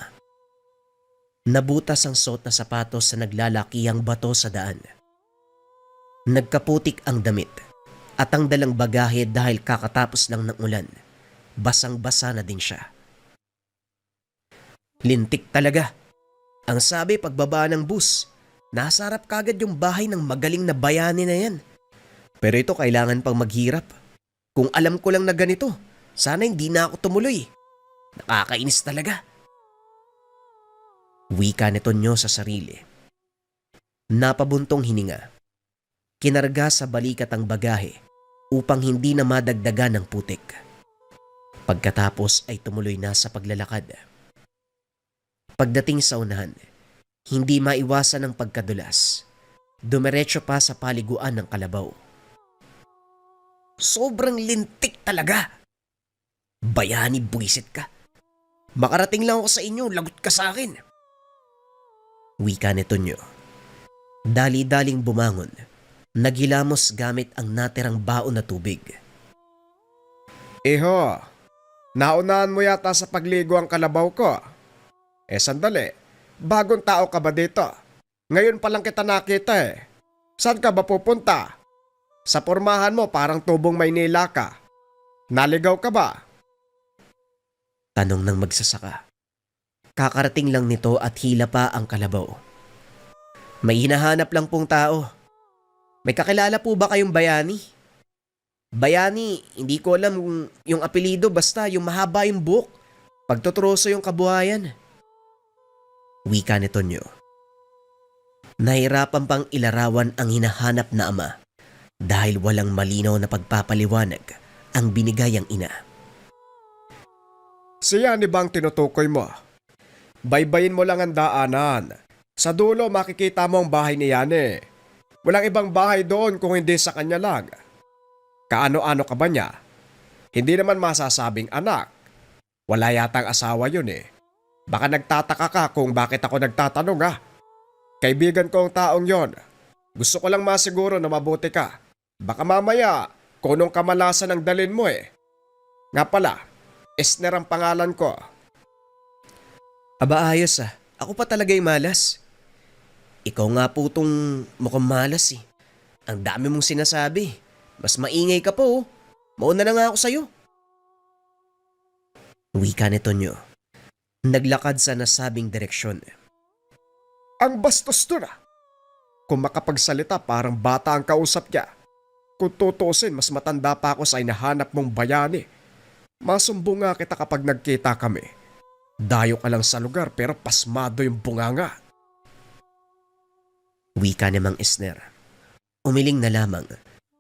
Nabutas ang suot na sapatos sa naglalakihang bato sa daan. Nagkaputik ang damit at ang dalang bagahe dahil kakatapos lang ng ulan. Basang-basa na din siya. Lintik talaga. Ang sabi pagbaba ng bus, nasa harap kagad yung bahay ng magaling na bayani na yan. Pero ito kailangan pang maghirap. Kung alam ko lang na ganito, sana hindi na ako tumuloy. Nakakainis talaga. Wika ni Tonyo sa sarili. Napabuntong hininga. Kinarga sa balikat ang bagahe upang hindi na madagdagan ng putik. Pagkatapos ay tumuloy na sa paglalakad. Pagdating sa unahan, hindi maiwasan ang pagkadulas. Dumiretso pa sa paliguan ng kalabaw. Sobrang lintik talaga. Bayani, buwisit ka. Makarating lang ako sa inyo, lagot ka sa akin. Wika ni Tonyo. Dali-daling bumangon. Naghilamos gamit ang natirang baon na tubig. Iho, naunahan mo yata sa pagligo ang kalabaw ko. Sandali, bagong tao ka ba dito? Ngayon pa lang kita nakita eh. Saan ka ba pupunta? Sa pormahan mo parang tubong Maynila ka. Naligaw ka ba? Tanong ng magsasaka. Kakarating lang nito at hila pa ang kalabaw. May hinahanap lang pong tao. May kakilala po ba kayong bayani? Bayani, hindi ko alam yung apelido basta yung mahaba yung buhok. Pagtutroso yung kabuhayan. Wika ni Tonyo. Nahirapan pang ilarawan ang hinahanap na ama dahil walang malinaw na pagpapaliwanag ang binigay ang ina. Siya ni bang tinutukoy mo? Baybayin mo lang ang daanan. Sa dulo makikita mo ang bahay ni Yane. Walang ibang bahay doon kung hindi sa kanya lang. Kaano-ano ka ba niya? Hindi naman masasabing anak. Wala yatang asawa yun eh. Baka nagtataka ka kung bakit ako nagtatanong ah. Kaibigan ko ang taong yon. Gusto ko lang masiguro na mabuti ka. Baka mamaya, kunong kamalasan ang dalin mo eh. Nga pala, Esner ang pangalan ko. Aba ayos ah, ako pa talaga yung malas. Ikaw nga po tong mukhang malas eh. Ang dami mong sinasabi. Mas maingay ka po oh. Mauna na nga ako sa'yo. Wika ni Tonyo. Naglakad sa nasabing direksyon. Ang bastos to na. Kung makapagsalita parang bata ang kausap niya. Kung tutusin mas matanda pa ako sa inahanap mong bayani. Masumbong nga kita kapag nagkita kami. Dayo ka lang sa lugar pero pasmado yung bunganga. Wika ni Mang Esner. Umiling na lamang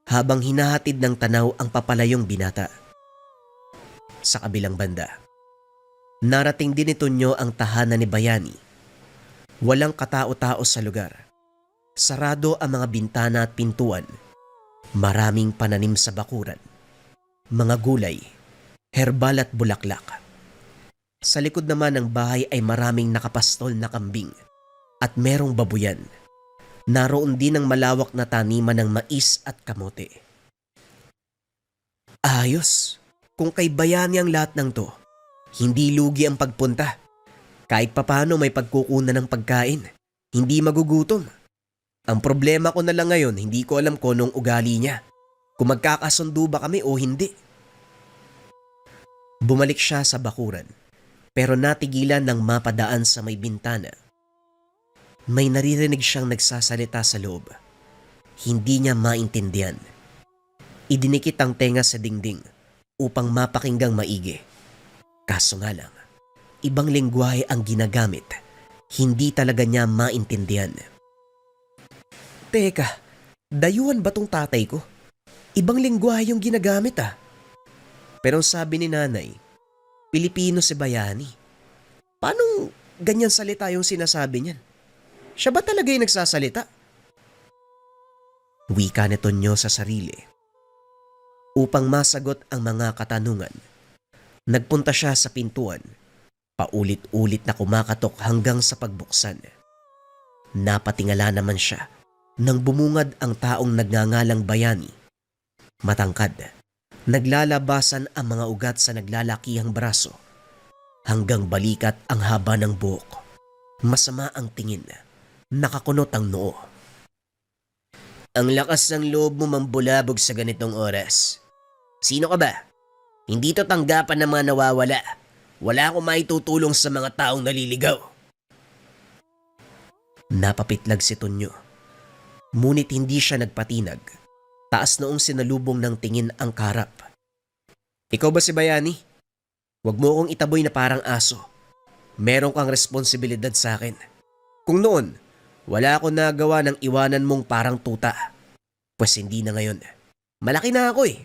habang hinahatid ng tanaw ang papalayong binata. Sa kabilang banda, narating din ni Tonyo ang tahanan ni Bayani. Walang katao-tao sa lugar. Sarado ang mga bintana at pintuan. Maraming pananim sa bakuran. Mga gulay, herbal at bulaklak. Sa likod naman ng bahay ay maraming nakapastol na kambing at merong babuyan. Naroon din ang malawak na taniman ng mais at kamote. Ayos, kung kay Bayani ang lahat ng to, hindi lugi ang pagpunta. Kahit papano may pagkukunan ng pagkain, hindi magugutom. Ang problema ko na lang ngayon, hindi ko alam kung anong ugali niya. Kung magkakasundo ba kami o hindi. Bumalik siya sa bakuran pero natigilan ng mapadaan sa may bintana. May naririnig siyang nagsasalita sa loob. Hindi niya maintindihan. Idinikit ang tenga sa dingding upang mapakinggang maigi. Kaso nga lang, ibang lengguwahe ang ginagamit. Hindi talaga niya maintindihan. Teka, dayuhan ba tong tatay ko? Ibang lengguwahe yung ginagamit ah. Pero sabi ni nanay, Pilipino si Bayani. Paano ganyan salita yung sinasabi niyan? Siya ba talaga yung nagsasalita? Wika ni Tonyo sa sarili. Upang masagot ang mga katanungan, nagpunta siya sa pintuan, paulit-ulit na kumakatok hanggang sa pagbuksan. Napatingala naman siya nang bumungad ang taong nagngangalang Bayani. Matangkad, naglalabasan ang mga ugat sa naglalakihang braso. Hanggang balikat ang haba ng buhok. Masama ang tingin, nakakunot ang noo. Ang lakas ng loob mo mambulabog sa ganitong oras. Sino ka ba? Hindi to tanggapan ng mga nawawala. Wala akong maitutulong sa mga taong naliligaw. Napapitlag si Tonyo. Ngunit hindi siya nagpatinag. Taas noong sinalubong ng tingin ang karap. Ikaw ba si Bayani? Huwag mo akong itaboy na parang aso. Meron kang responsibilidad sa akin. Kung noon, wala akong nagawa ng iwanan mong parang tuta. Pues hindi na ngayon. Malaki na ako eh.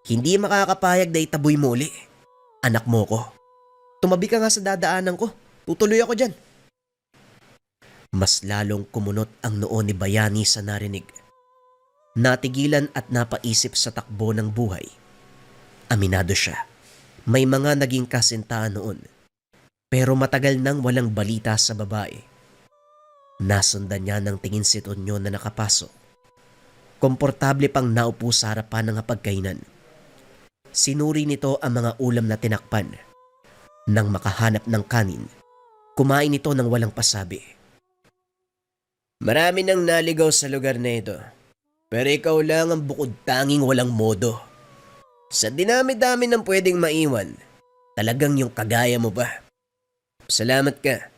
Hindi makakapayag na itaboy mo uli. Anak mo ko. Tumabi ka nga sa dadaanan ko. Tutuloy ako dyan. Mas lalong kumunot ang noo ni Bayani sa narinig. Natigilan at napaisip sa takbo ng buhay. Aminado siya. May mga naging kasintahan noon. Pero matagal nang walang balita sa babae. Nasundan niya ng tingin si Tonyo na nakapasok. Komportable pang naupo sa harapan ng hapagkainan. Sinuri nito ang mga ulam na tinakpan. Nang makahanap ng kanin, kumain ito ng walang pasabi. Marami nang naligaw sa lugar na ito. Pero ikaw lang ang bukod tanging walang modo. Sa dinami-dami ng pwedeng maiwan, talagang yung kagaya mo ba? Salamat ka.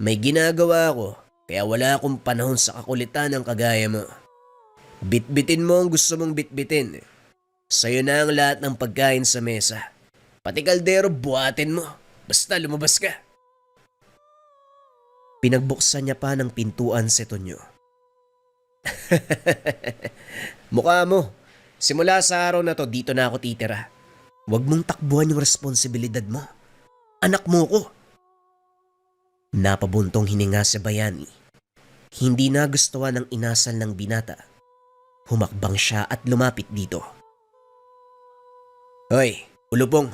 May ginagawa ako, kaya wala akong panahon sa kakulitan ng kagaya mo. Bitbitin mo ang gusto mong bitbitin. Sa'yo na ang lahat ng pagkain sa mesa. Pati kaldero buhatin mo. Basta lumabas ka. Pinagbuksan niya pa ng pintuan si Tonyo. Mukha mo. Simula sa araw na to, dito na ako titira. Huwag mong takbuhan yung responsibilidad mo. Anak mo ko. Napabuntong hininga si Bayani. Hindi nagustuhan ng inasal ng binata. Humakbang siya at lumapit dito. Hoy, ulupong.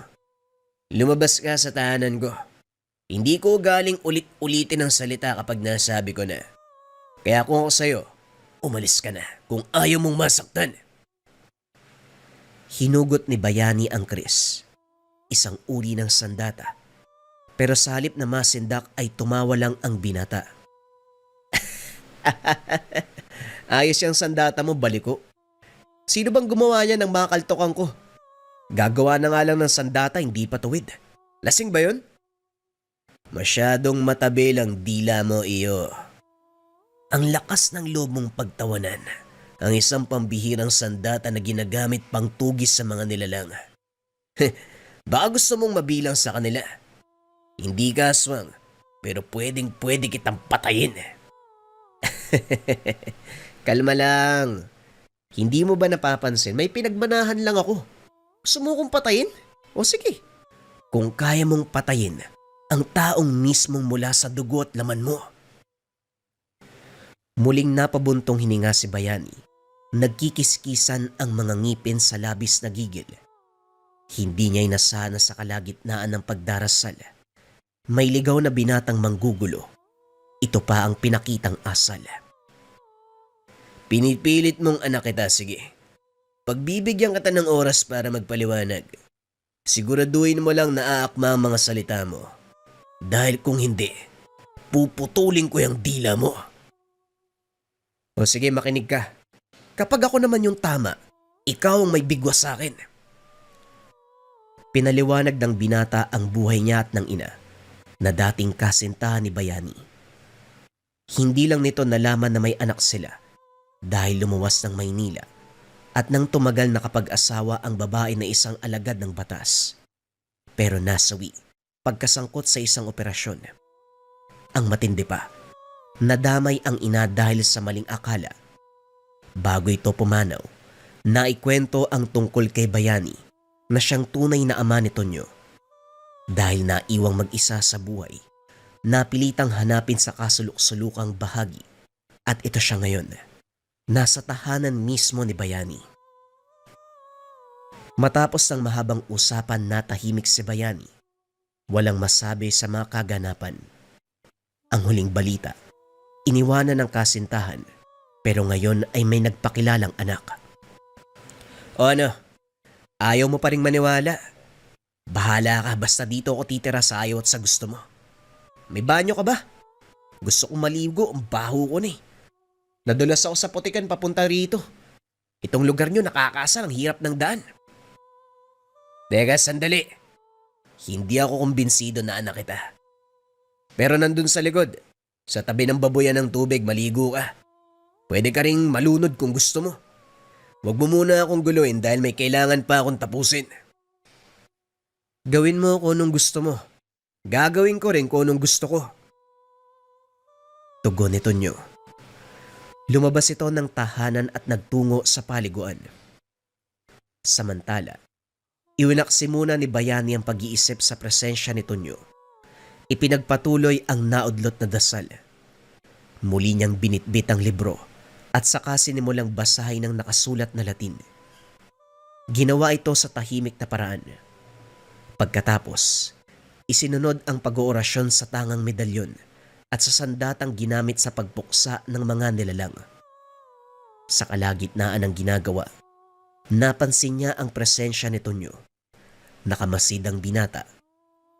Lumabas ka sa tahanan ko. Hindi ko galing ulit-ulitin ang salita kapag nasabi ko na. Kaya kung ako sa'yo, umalis ka na kung ayaw mong masaktan. Hinugot ni Bayani ang kris. Isang uri ng sandata. Pero sa halip na masindak ay tumawa lang ang binata. Ayos yung sandata mo, baliko. Sino bang gumawa niya ng mga kaltokan ko? Gagawa na nga lang ng sandata, hindi pa tuwid. Lasing ba yun? Masyadong matabil ang dila mo, iyo. Ang lakas ng loob mong pagtawanan. Ang isang pambihirang sandata na ginagamit pang tugis sa mga nilalang. Baka gusto mong mabilang sa kanila. Hindi ka aswang, pero pwede kitang patayin. Kalma lang. Hindi mo ba napapansin? May pinagmanahan lang ako. Gusto mo kong patayin? O sige. Kung kaya mong patayin ang taong mismong mula sa dugo at laman mo. Muling napabuntong hininga si Bayani. Nagkikiskisan ang mga ngipin sa labis na gigil. Hindi niya inasahan na sa kalagitnaan ng pagdarasal. May ligaw na binatang manggugulo. Ito pa ang pinakitang asal. Pinipilit mong anak kita, sige. Pagbibigyan kita ng oras para magpaliwanag. Siguraduhin mo lang na aakma ang mga salita mo. Dahil kung hindi, puputulin ko yung dila mo. O sige, makinig ka. Kapag ako naman yung tama, ikaw ang may bigwas sa akin. Pinaliwanag ng binata ang buhay niya at ng ina na dating kasintahan ni Bayani. Hindi lang nito nalaman na may anak sila dahil lumuwas ng Maynila at nang tumagal nakapag-asawa ang babae na isang alagad ng batas. Pero nasawi pagkasangkot sa isang operasyon. Ang matindi pa, nadamay ang ina dahil sa maling akala. Bago ito pumanaw, naikwento ang tungkol kay Bayani na siyang tunay na ama ni Tonyo. Dahil naiwang mag-isa sa buhay, napilitang hanapin sa kasuluk-sulukang bahagi at ito siya ngayon, nasa tahanan mismo ni Bayani. Matapos ng mahabang usapan natahimik si Bayani, walang masabi sa mga kaganapan. Ang huling balita, iniwanan ng kasintahan pero ngayon ay may nagpakilalang anak. O ano, ayaw mo pa ring maniwala? Bahala ka basta dito ako titira sa ayaw at sa gusto mo. May banyo ka ba? Gusto kong maligo, ang baho ko na eh. Nadulas ako sa putikan papunta rito. Itong lugar nyo nakakasar, ang hirap ng daan. Teka, sandali. Hindi ako kumbinsido na anak kita. Pero nandun sa likod, sa tabi ng babuyan ng tubig, maligo ka. Pwede ka ring malunod kung gusto mo. Huwag mo muna akong guluhin dahil may kailangan pa akong tapusin. Gawin mo kung anong gusto mo. Gagawin ko rin kung anong gusto ko. Tugon ni Tonyo. Lumabas ito ng tahanan at nagtungo sa paliguan. Samantala, iwinaksi muna ni Bayani ang pag-iisip sa presensya ni Tonyo. Ipinagpatuloy ang naudlot na dasal. Muli niyang binitbit ang libro at saka sinimulang basahin ng nakasulat na Latin. Ginawa ito sa tahimik na paraan. Pagkatapos, isinunod ang pag-oorasyon sa tangang medalyon at sa sandatang ginamit sa pagpuksa ng mga nilalang. Sa kalagitnaan ng ginagawa, napansin niya ang presensya ni Tonyo. Nakamasid ang binata,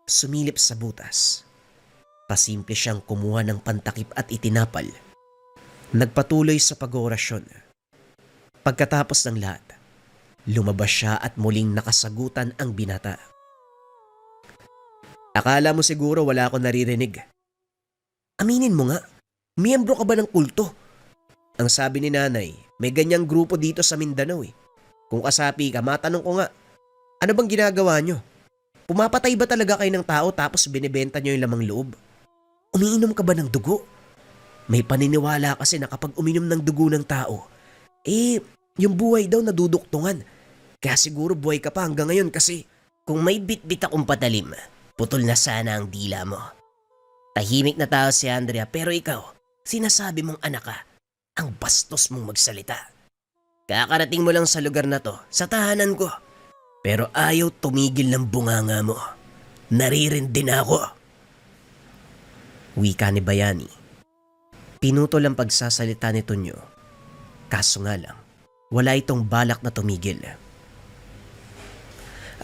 sumilip sa butas. Pasimple siyang kumuha ng pantakip at itinapal. Nagpatuloy sa pag-oorasyon. Pagkatapos ng lahat, lumabas siya at muling nakasagutan ang binata. Akala mo siguro wala akong naririnig. Aminin mo nga, miyembro ka ba ng kulto? Ang sabi ni nanay, may ganyang grupo dito sa Mindanao eh. Kung kasapi ka, matanong ko nga, ano bang ginagawa nyo? Pumapatay ba talaga kayo ng tao tapos binibenta nyo yung lamang loob? Umiinom ka ba ng dugo? May paniniwala kasi na kapag uminom ng dugo ng tao, yung buhay daw naduduktungan. Kaya siguro buhay ka pa hanggang ngayon kasi Kung may bit-bit akong patalim, putol na sana ang dila mo. Tahimik na tao si Andrea pero ikaw, sinasabi mong anak ka, ang bastos mong magsalita. Kakarating mo lang sa lugar na to, sa tahanan ko. Pero ayaw tumigil ng bunganga mo. Naririndi na ako. Wika ni Bayani. Pinutol ang pagsasalita ni Tonyo. Kaso nga lang, wala itong balak na tumigil.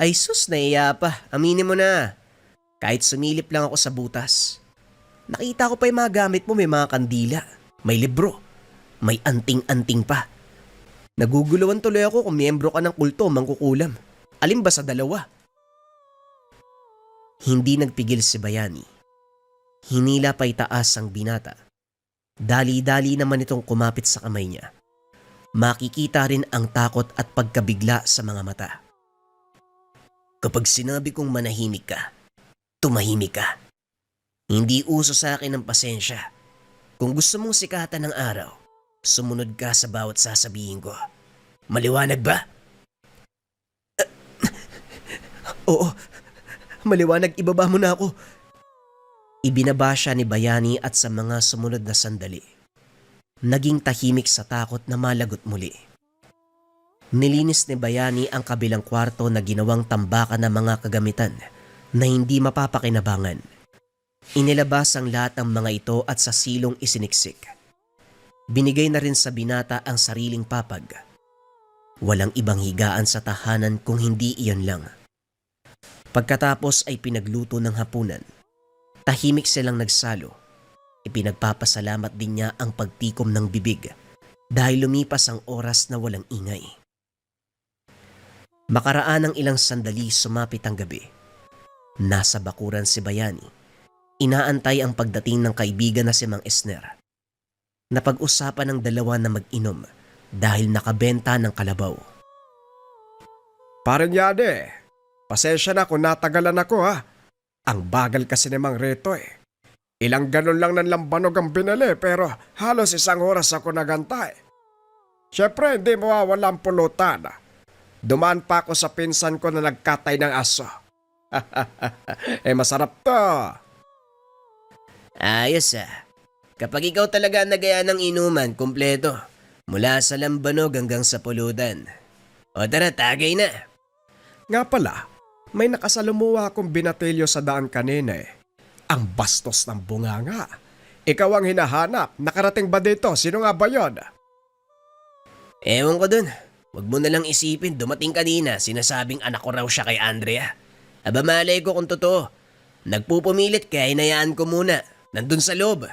Ay sus, naiya pa. Aminin mo na. Kahit sumilip lang ako sa butas. Nakita ko pa yung mga gamit mo, may mga kandila, may libro, may anting-anting pa. Naguguluhan tuloy ako kung miyembro ka ng kulto o mangkukulam. Alin ba sa dalawa? Hindi nagpigil si Bayani. Hinila pa itaas ang binata. Dali-dali naman itong kumapit sa kamay niya. Makikita rin ang takot at pagkabigla sa mga mata. Kapag sinabi kong manahimik ka, tumahimik ka. Hindi uso sa akin ang pasensya. Kung gusto mong sikatan ng araw, sumunod ka sa bawat sasabihin ko. Maliwanag ba? Oo, maliwanag, ibaba mo na ako. Ibinaba siya ni Bayani at sa mga sumunod na sandali, naging tahimik sa takot na malagot muli. Nilinis ni Bayani ang kabilang kwarto na ginawang tambakan ng mga kagamitan na hindi mapapakinabangan. Inilabas ang lahat ng mga ito at sa silong isiniksik. Binigay na rin sa binata ang sariling papag. Walang ibang higaan sa tahanan kung hindi iyon lang. Pagkatapos ay pinagluto ng hapunan. Tahimik silang nagsalo. Ipinagpapasalamat din niya ang pagtikom ng bibig dahil lumipas ang oras na walang ingay. Makaraan ng ilang sandali sumapit ang gabi. Nasa bakuran si Bayani. Inaantay ang pagdating ng kaibigan na si Mang Esner. Napag-usapan ng dalawa na mag-inom dahil nakabenta ng kalabaw. Parang Yade, pasensya na kung natagalan ako ha. Ang bagal kasi ni Mang Reto eh. Ilang ganon lang ng lambanog ang binili pero halos 1 oras ako nagantay. Siyempre hindi mawawala ang pulutan. Dumaan pa ako sa pinsan ko na nagkatay ng aso. Masarap to. Ayos ah. Kapag ikaw talaga ang nagaya ng inuman, kumpleto. Mula sa lambanog hanggang sa pulutan. O tara, tagay na. Nga pala, may nakasalumuha akong binatilyo sa daan kanina eh. Ang bastos ng bunganga. Ikaw ang hinahanap. Nakarating ba dito? Sino nga ba yun? Ewan ko dun. Huwag mo nalang isipin, dumating kanina, sinasabing anak ko raw siya kay Andrea. Aba malay ko kung totoo. Nagpupumilit kaya hinayaan ko muna. Nandun sa loob.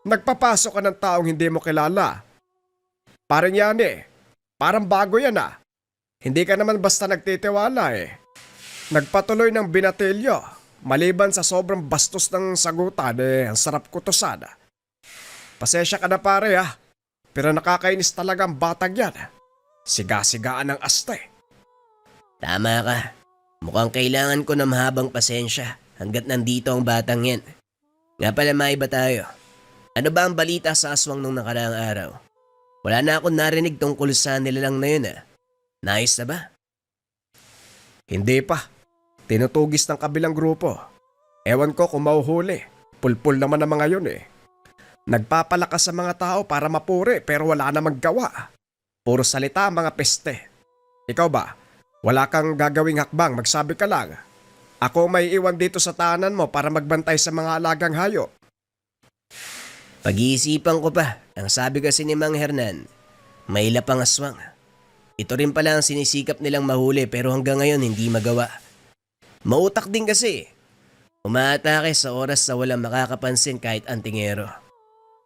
Nagpapasok ka ng taong hindi mo kilala. Parang yan eh. Parang bago yan ah. Hindi ka naman basta nagtitiwala eh. Nagpatuloy ng binatilyo. Maliban sa sobrang bastos ng sagutan eh, ang sarap ko to sana. Pasensya ka na pare ah. Pero nakakainis talaga ang batang yan. Siga-sigaan ng asta eh. Tama ka. Mukhang kailangan ko ng mahabang pasensya hanggat nandito ang batang yan. Nga pala maiba tayo. Ano ba ang balita sa aswang nung nakaraang araw? Wala na akong narinig tungkol sa nilalang na yun ah. Nice na ba? Hindi pa. Tinutugis ng kabilang grupo. Ewan ko kung mauhuli. Pulpul naman ang mga yun eh. Nagpapalakas sa mga tao para mapuri pero wala namang gawa. Puro salita ang mga peste. Ikaw ba? Wala kang gagawing hakbang, magsabi ka lang. Ako may iwan dito sa tahanan mo para magbantay sa mga alagang hayop. Pag-iisipan ko pa. Ang sabi kasi ni Mang Hernan, may lapang aswang. Ito rin pala ang sinisikap nilang mahuli pero hanggang ngayon hindi magawa. Mautak din kasi. Umaatake sa oras na walang makakapansin kahit antingero.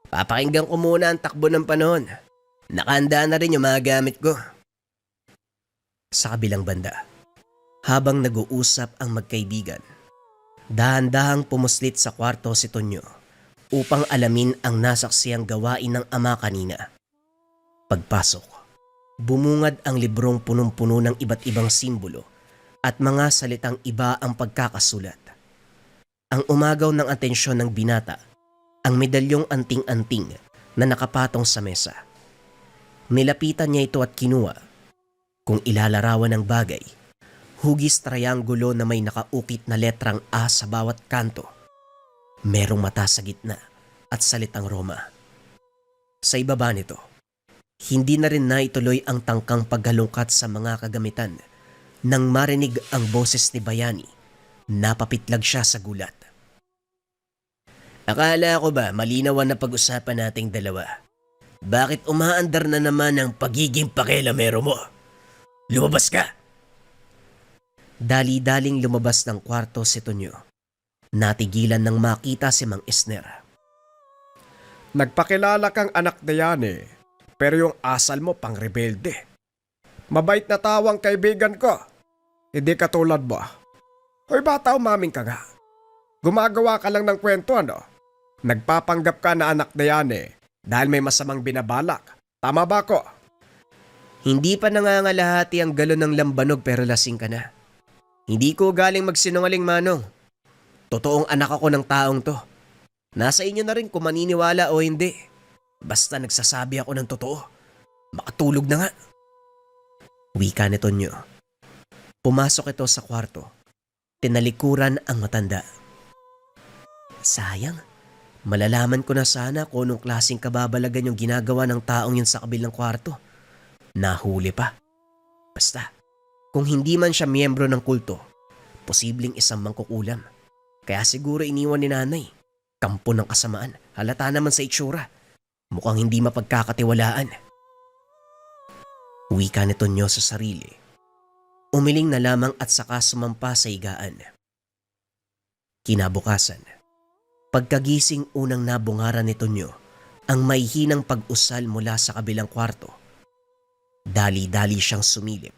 Papakinggan ko muna ang takbo ng panahon. Nakahanda na rin yung mga gamit ko. Sa kabilang banda, habang nag-uusap ang magkaibigan, dahan-dahang pumuslit sa kwarto si Tonyo upang alamin ang nasaksiyang gawain ng ama kanina. Pagpasok, bumungad ang librong punong-puno ng iba't ibang simbolo at mga salitang iba ang pagkakasulat. Ang umagaw ng atensyon ng binata, ang medalyong anting-anting na nakapatong sa mesa. Nilapitan niya ito at kinuha. Kung ilalarawan ng bagay, hugis trianggulo na may nakaukit na letrang A sa bawat kanto. Merong mata sa gitna at salitang Roma. Sa ibaba nito, hindi na rin naituloy ang tangkang paghalungkat sa mga kagamitan. Nang marinig ang boses ni Bayani, napapitlag siya sa gulat. Akala ko ba malinawan na pag-usapan nating dalawa? Bakit umaandar na naman ang pagiging pakialamero mo? Lumabas ka! Dali-daling lumabas ng kwarto si Tonyo. Natigilan nang makita si Mang Esner. Nagpakilala kang anak na yan eh. Pero yung asal mo pang rebelde. Mabait na tawang kaibigan ko. Hindi katulad mo. Hoy bata, umaming ka nga. Gumagawa ka lang ng kwento ano? Nagpapanggap ka na anak na yan eh. Dahil may masamang binabalak. Tama ba ko? Hindi pa nangangalahati ang galon ng lambanog pero lasing ka na. Hindi ko galing magsinungaling, Manong. Totoong anak ako ng taong to. Nasa inyo na rin kung maniniwala o hindi. Basta nagsasabi ako ng totoo. Makatulog na nga. Wika ni Tonyo. Pumasok ito sa kwarto. Tinalikuran ang matanda. Sayang, malalaman ko na sana kung anong klaseng kababalagan yung ginagawa ng taong yun sa kabilang kwarto. Nahuli pa. Basta, kung hindi man siya miyembro ng kulto, posibleng isang mangkukulam. Kaya siguro iniwan ni nanay. Kampo ng kasamaan, halata naman sa itsura. Mukhang hindi mapagkakatiwalaan. Wika ni Tonyo sa sarili. Umiling na lamang at saka sumampa sa higaan. Kinabukasan, pagkagising unang nabungaran ni Tonyo ang may hinang pag-usal mula sa kabilang kwarto. Dali-dali siyang sumilip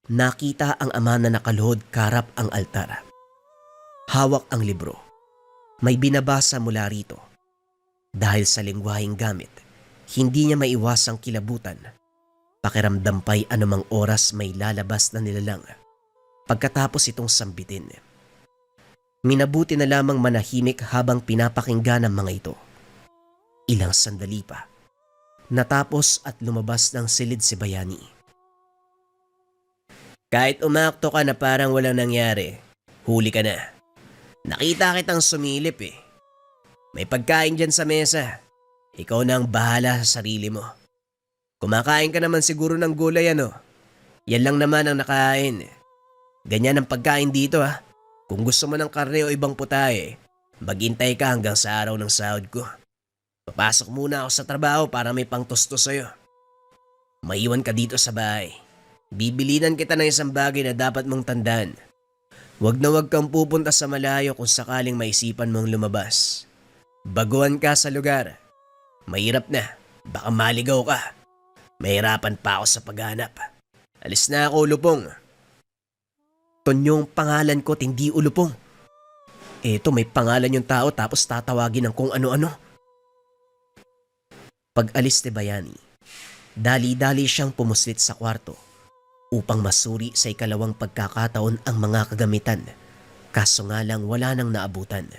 nakita ang ama na nakaluhod karap ang altar. Hawak ang libro. May binabasa mula rito. Dahil sa lengguwaheng gamit, hindi niya maiwasang kilabutan. Pakiramdam pa'y anumang oras may lalabas na nilalang. Pagkatapos itong sambitin, minabuti na lamang manahimik habang pinapakinggan ang mga ito. Ilang sandali pa, natapos at lumabas ng silid si Bayani. Kahit umakto ka na parang walang nangyari, huli ka na. Nakita kitang sumilip eh. May pagkain dyan sa mesa. Ikaw na ang bahala sa sarili mo. Kumakain ka naman siguro ng gulay ano. Yan lang naman ang nakain. Ganyan ang pagkain dito ha. Kung gusto mo ng karne o ibang putahe, maghintay ka hanggang sa araw ng sahod ko. Papasok muna ako sa trabaho para may pangtusto sa'yo. Maiwan ka dito sa bahay. Bibilinan kita ng isang bagay na dapat mong tandaan. Huwag na huwag kang pupunta sa malayo kung sakaling maisipan mong lumabas. Baguhan ka sa lugar. Mahirap na. Baka maligaw ka. Mahirapan pa ako sa paghanap. Alis na ako, Ulupong. Tonyong pangalan ko, hindi Ulupong. Eto, may pangalan yung tao tapos tatawagin ng kung ano-ano. Pag-alis ni Bayani, dali-dali siyang pumuslit sa kwarto upang masuri sa ikalawang pagkakataon ang mga kagamitan, kaso nga lang wala nang naabutan.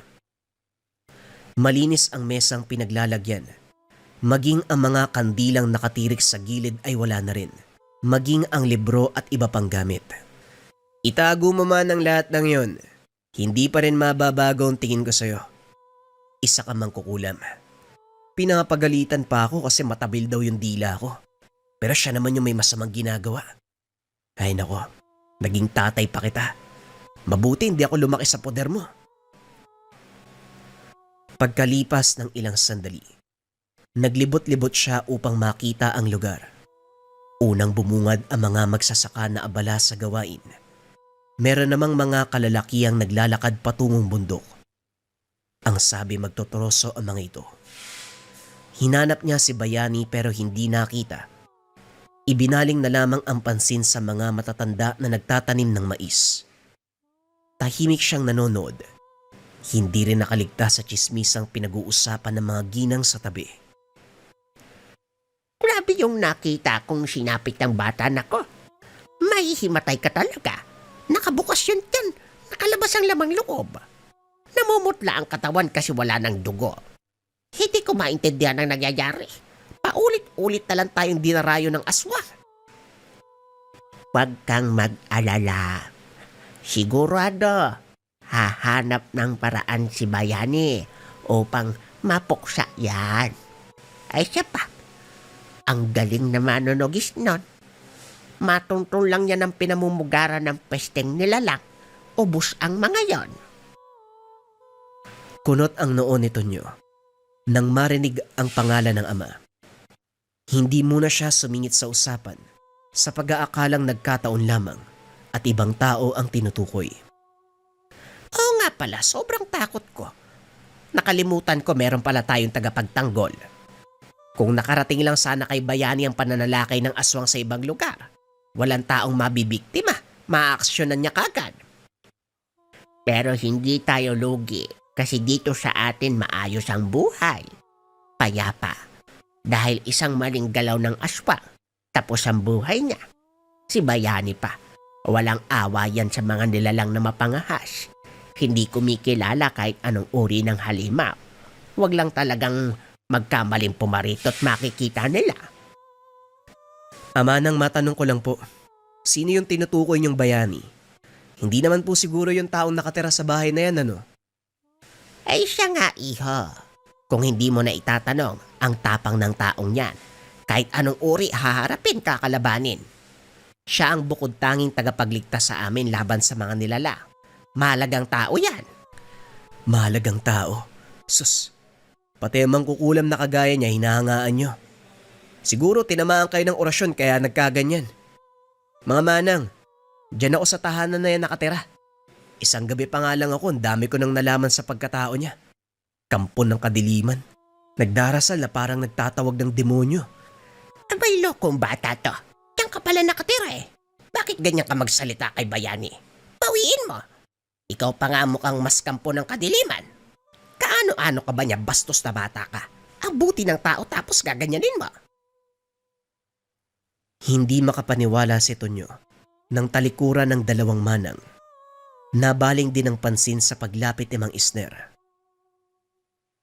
Malinis ang mesang pinaglalagyan, maging ang mga kandilang nakatirik sa gilid ay wala na rin, maging ang libro at iba pang gamit. Itago mo man ang lahat ng yon. Hindi pa rin mababago ang tingin ko sa'yo. Isa ka mang kukulam. Pinapagalitan pa ako kasi matabil daw yung dila ko. Pero siya naman yung may masamang ginagawa. Ay nako, naging tatay pa kita. Mabuti hindi ako lumaki sa poder mo. Pagkalipas ng ilang sandali, naglibot-libot siya upang makita ang lugar. Unang bumungad ang mga magsasaka na abala sa gawain. Meron namang mga kalalakihang naglalakad patungong bundok. Ang sabi magtotoroso ang mga ito. Hinanap niya si Bayani pero hindi nakita. Ibinaling na lamang ang pansin sa mga matatanda na nagtatanim ng mais. Tahimik siyang nanonood. Hindi rin nakaligtas sa tsismisang pinag-uusapan ng mga ginang sa tabi. Grabe yung nakita kong sinapit ng bata na ko. Mahihimatay ka talaga. Nakabukas yun dyan. Nakalabas ang lamang loob. Namumutla ang katawan kasi wala ng dugo. Hindi ko maintindihan ang nangyayari. Paulit-ulit na lang tayong dinarayo ng aswa. Huwag kang mag-alala. Sigurado, hahanap ng paraan si Bayani upang mapuksa yan. Ay siya pa, ang galing na manunugis nun. Matuntun lang yan ang pinamumugaran ng pesteng nilalang. Ubus ang mga yon. Kunot ang noo ni Tonyo nang marinig ang pangalan ng ama. Hindi muna siya sumingit sa usapan sa pag-aakalang nagkataon lamang at ibang tao ang tinutukoy. Oo nga pala, sobrang takot ko. Nakalimutan ko meron pala tayong tagapagtanggol. Kung nakarating lang sana kay Bayani ang pananalakay ng aswang sa ibang lugar, walang taong mabibiktima, maaaksyonan niya kagad. Pero hindi tayo lugi kasi dito sa atin maayos ang buhay. Payapa. Dahil isang maling galaw ng aswang, tapos ang buhay niya. Si Bayani pa, walang awa yan sa mga nilalang na mapangahas. Hindi kumikilala kahit anong uri ng halimaw. Huwag lang talagang magkamaling pumarito at makikita nila. Ama, nang matanong ko lang po, sino yung tinutukoy niyong Bayani? Hindi naman po siguro yung taong nakatira sa bahay na yan, ano? Ay siya nga, iho. Kung hindi mo na itatanong, ang tapang ng taong yan. Kahit anong uri haharapin kakalabanin. Siya ang bukod tanging tagapagligtas sa amin laban sa mga nilala. Mahalagang tao yan. Mahalagang tao? Sus, pati ang mangkukulam na kagaya niya hinahangaan niyo. Siguro tinamaan kayo ng orasyon kaya nagkaganyan. Mga manang, dyan ako sa tahanan na yan nakatira. Isang gabi pa nga lang ako, ang dami ko nang nalaman sa pagkatao niya. Kampon ng kadiliman. Nagdarasal na parang nagtatawag ng demonyo. Abay lokong bata to. Diyan ka pala nakatira eh. Bakit Bakit ganyan ka magsalita kay Bayani? Bawiin mo. Ikaw pa nga mukhang mas kampo ng kadiliman. Kaano-ano ka ba niya bastos na bata ka? Ang buti ng tao tapos gaganyanin mo. Hindi makapaniwala si Tonyo nang talikuran ng dalawang manang. Nabaling din ang pansin sa paglapit ni Mang Isner.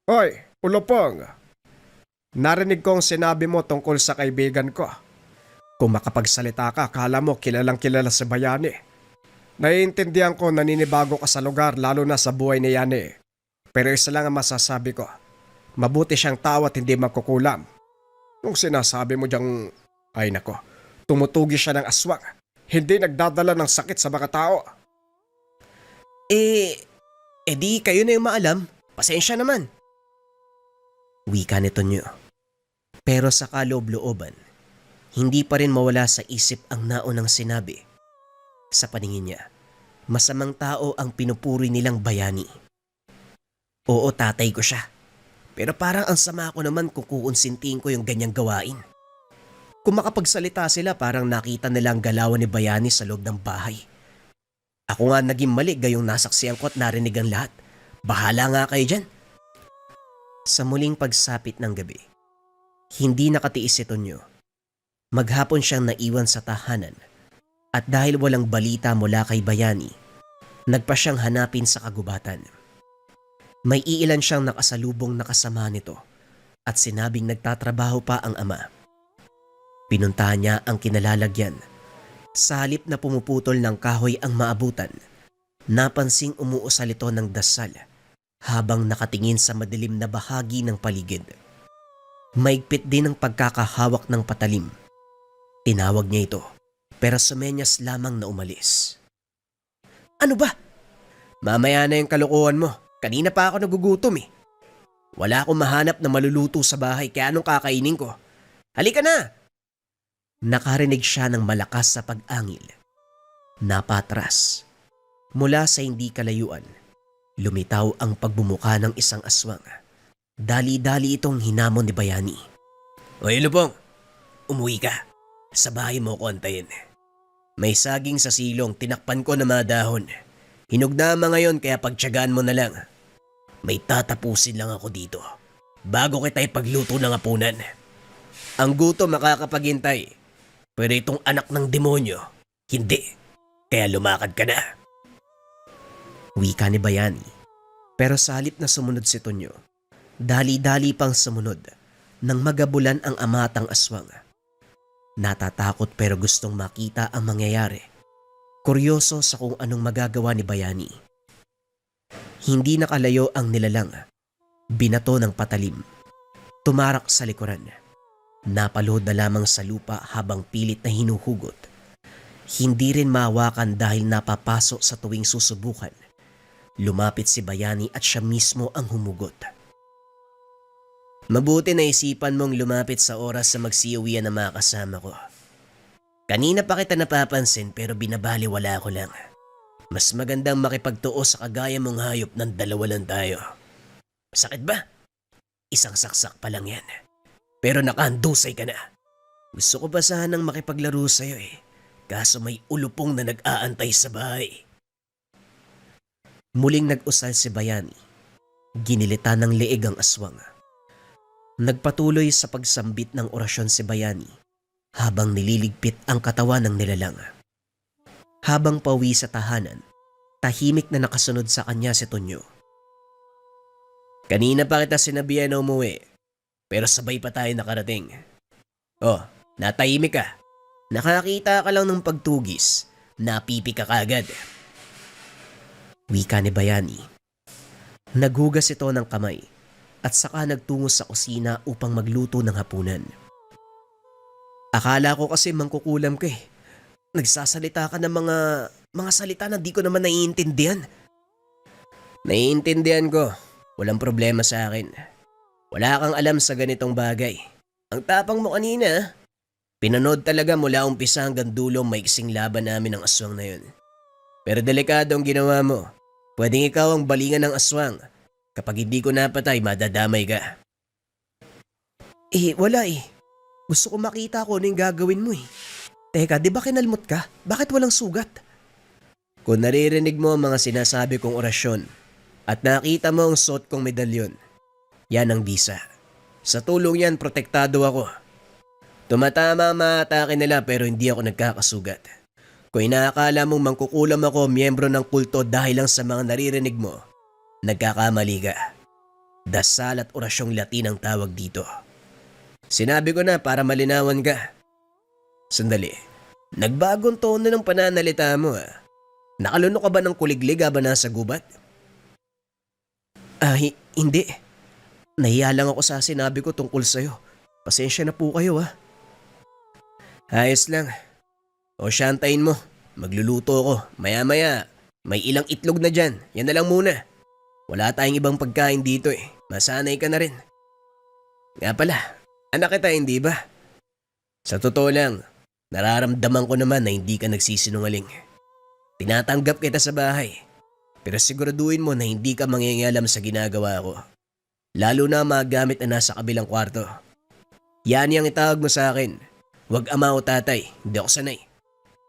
Hoy, Ulupong! Narinig ko ang sinabi mo tungkol sa kaibigan ko. Kung makapagsalita ka, kala mo kilalang kilala si Bayani. Naiintindihan ko naninibago ka sa lugar lalo na sa buhay ni Yani. Pero isa lang ang masasabi ko. Mabuti siyang tao at hindi magkukulam. Nung sinasabi mo diyang, ay nako, tumutugi siya ng aswang. Hindi nagdadala ng sakit sa mga tao. Di kayo na yung maalam. Pasensya naman. Wika ni Tonyo. Pero sa kaloob-looban, hindi pa rin mawala sa isip ang naunang sinabi. Sa paningin niya, masamang tao ang pinupuri nilang Bayani. Oo, tatay ko siya. Pero parang ang sama ko naman kung kukonsintihin ko yung ganyang gawain. Kung makapagsalita sila, parang nakita nila ang galawan ni Bayani sa loob ng bahay. Ako nga naging mali gayong nasaksiyan ko at narinig ang lahat. Bahala nga kayo dyan. Sa muling pagsapit ng gabi, hindi nakatiis si Tonyo. Maghapon siyang naiwan sa tahanan at dahil walang balita mula kay Bayani, nagpa siyang hanapin sa kagubatan. May iilan siyang nakasalubong na kasama nito at sinabing nagtatrabaho pa ang ama. Pinuntahan niya ang kinalalagyan. Sa halip na pumuputol ng kahoy ang maabutan, napansing umuusal ito ng dasal habang nakatingin sa madilim na bahagi ng paligid. Maigpit din ang pagkakahawak ng patalim. Tinawag niya ito pero sumenyas lamang na umalis. Ano ba? Mamaya na yung kalokohan mo. Kanina pa ako nagugutom eh. Wala akong mahanap na maluluto sa bahay kaya anong kakainin ko? Halika na! Nakarinig siya ng malakas sa pag-angil. Napatras. Mula sa hindi kalayuan, lumitaw ang pagbumuka ng isang aswang. Dali-dali itong hinamon ni Bayani. Hoy Lupong, umuwi ka. Sa bahay mo ko antayin. May saging sa silong, tinakpan ko na mga dahon. Hinugnama ngayon kaya pagtiyagaan mo na lang. May tatapusin lang ako dito bago kita ipagluto ng hapunan. Ang gutom makakapaghintay, pero itong anak ng demonyo, hindi. Kaya lumakad ka na. Wika ni Bayani, pero sa halip na sumunod si Tonyo, dali-dali pang sumunod nang magabulan ang ama at ang aswang. Natatakot pero gustong makita ang mangyayari. Kuryoso sa kung anong magagawa ni Bayani. Hindi nakalayo ang nilalang. Binato ng patalim. Tumarak sa likuran. Napalod na lamang sa lupa habang pilit na hinuhugot. Hindi rin mahawakan dahil napapaso sa tuwing susubukan. Lumapit si Bayani at siya mismo ang humugot. Mabuti na isipan mong lumapit sa oras sa magsiuwian ng mga kasama ko. Kanina pa kita napapansin pero binabaliwala ko lang. Mas magandang makipagtuo sa kagaya mong hayop ng dalawa lang tayo. Sakit ba? Isang saksak pa lang yan. Pero nakahandusay ka na. Gusto ko pa sanang makipaglaro sa'yo eh. Kaso may ulupong na nag-aantay sa bahay. Muling nag-usal si Bayani. Ginilita ng leeg ang aswang. Nagpatuloy sa pagsambit ng orasyon si Bayani habang nililigpit ang katawan ng nilalang. Habang pauwi sa tahanan, tahimik na nakasunod sa kanya si Tonyo. Kanina pa kita sinabihan na umuwi, pero sabay pa tayo nakarating. Oh, natahimik ka. Nakakita ka lang ng pagtugis, napipi ka kagad. Wika ni Bayani. Naghugas ito ng kamay at saka nagtungo sa kusina upang magluto ng hapunan. Akala ko kasi mangkukulam ka eh. Nagsasalita ka ng mga salita na di ko naman naiintindihan. Naiintindihan ko. Walang problema sa akin. Wala kang alam sa ganitong bagay. Ang tapang mo kanina. Pinanood talaga mula umpisa hanggang dulo maiksing laban namin ng aswang na yun. Pero delikado ang ginawa mo. Pwedeng ikaw ang balingan ng aswang. Kapag hindi ko napatay, madadamay ka. Wala eh. Gusto ko makita ko ano yung gagawin mo eh. Teka, di ba kinalmot ka? Bakit walang sugat? Kung naririnig mo ang mga sinasabi kong orasyon at nakita mo ang suot kong medalyon, yan ang bisa. Sa tulong yan, protektado ako. Tumatama ang mga atake nila pero hindi ako nagkakasugat. Kung inaakala mong mangkukulam ako miyembro ng kulto dahil lang sa mga naririnig mo, nagkakamali ka. Dasal at orasyong Latin ang tawag dito. Sinabi ko na para malinawan ka. Sandali, nagbagong tono ng pananalita mo ah. Nakalunok ka ba ng kuliglig habang nasa gubat? Hindi. Nahiya lang ako sa sinabi ko tungkol sa'yo. Pasensya na po kayo ah. Ayos lang. O syantayin mo, magluluto ako. Maya-maya, may ilang itlog na dyan. Yan na lang muna. Wala tayong ibang pagkain dito eh. Masanay ka na rin. Nga pala, anak kita hindi ba? Sa totoo lang, nararamdaman ko naman na hindi ka nagsisinungaling. Tinatanggap kita sa bahay. Pero siguraduhin mo na hindi ka mangingialam sa ginagawa ko. Lalo na ang mga gamit na nasa kabilang kwarto. Yan yung itawag mo sa akin. Huwag ama o tatay, hindi ako sanay.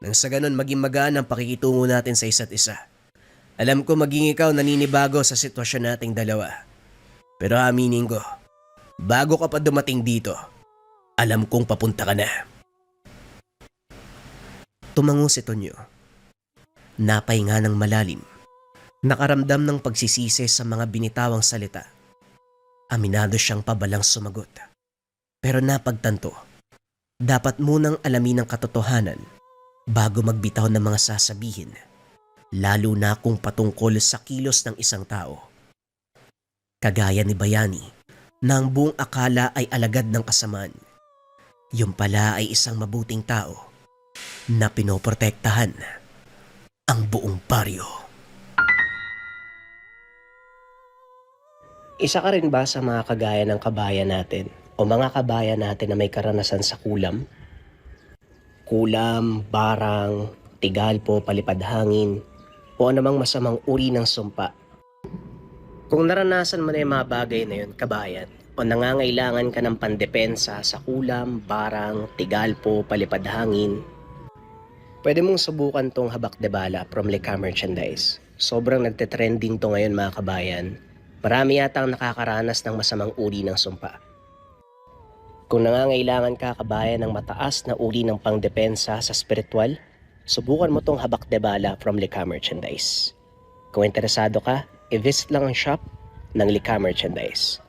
Nang sa ganun maging magaan ang pakikitungo natin sa isa't isa. Alam ko maging ikaw naninibago sa sitwasyon nating dalawa. Pero aminin ko, bago ka pa dumating dito, alam kong papunta ka na. Tumango si Tonyo. Napahinga ng malalim. Nakaramdam ng pagsisisi sa mga binitawang salita. Aminado siyang pabalang sumagot. Pero napagtanto, dapat munang alamin ang katotohanan bago magbitaw ng mga sasabihin, lalo na kung patungkol sa kilos ng isang tao. Kagaya ni Bayani, na ang buong akala ay alagad ng kasamaan. Yung pala ay isang mabuting tao na pinoprotektahan ang buong baryo. Isa ka rin ba sa mga kagaya ng kabayan natin o mga kabayan natin na may karanasan sa kulam? Kulam, barang, tigalpo, palipad hangin, o anumang masamang uri ng sumpa. Kung naranasan mo na yung mga bagay na yun, kabayan, o nangangailangan ka ng pandepensa sa kulam, barang, tigalpo, palipad hangin, pwede mong subukan tong habak de bala from Lika Merchandise. Sobrang nagte-trending to ngayon mga kabayan. Marami yatang nakakaranas ng masamang uri ng sumpa. Kung nangangailangan ka kabayan ng mataas na uri ng pangdepensa sa spiritual, subukan mo tong habak de bala from Lika Merchandise. Kung interesado ka, i-visit lang ang shop ng Lika Merchandise.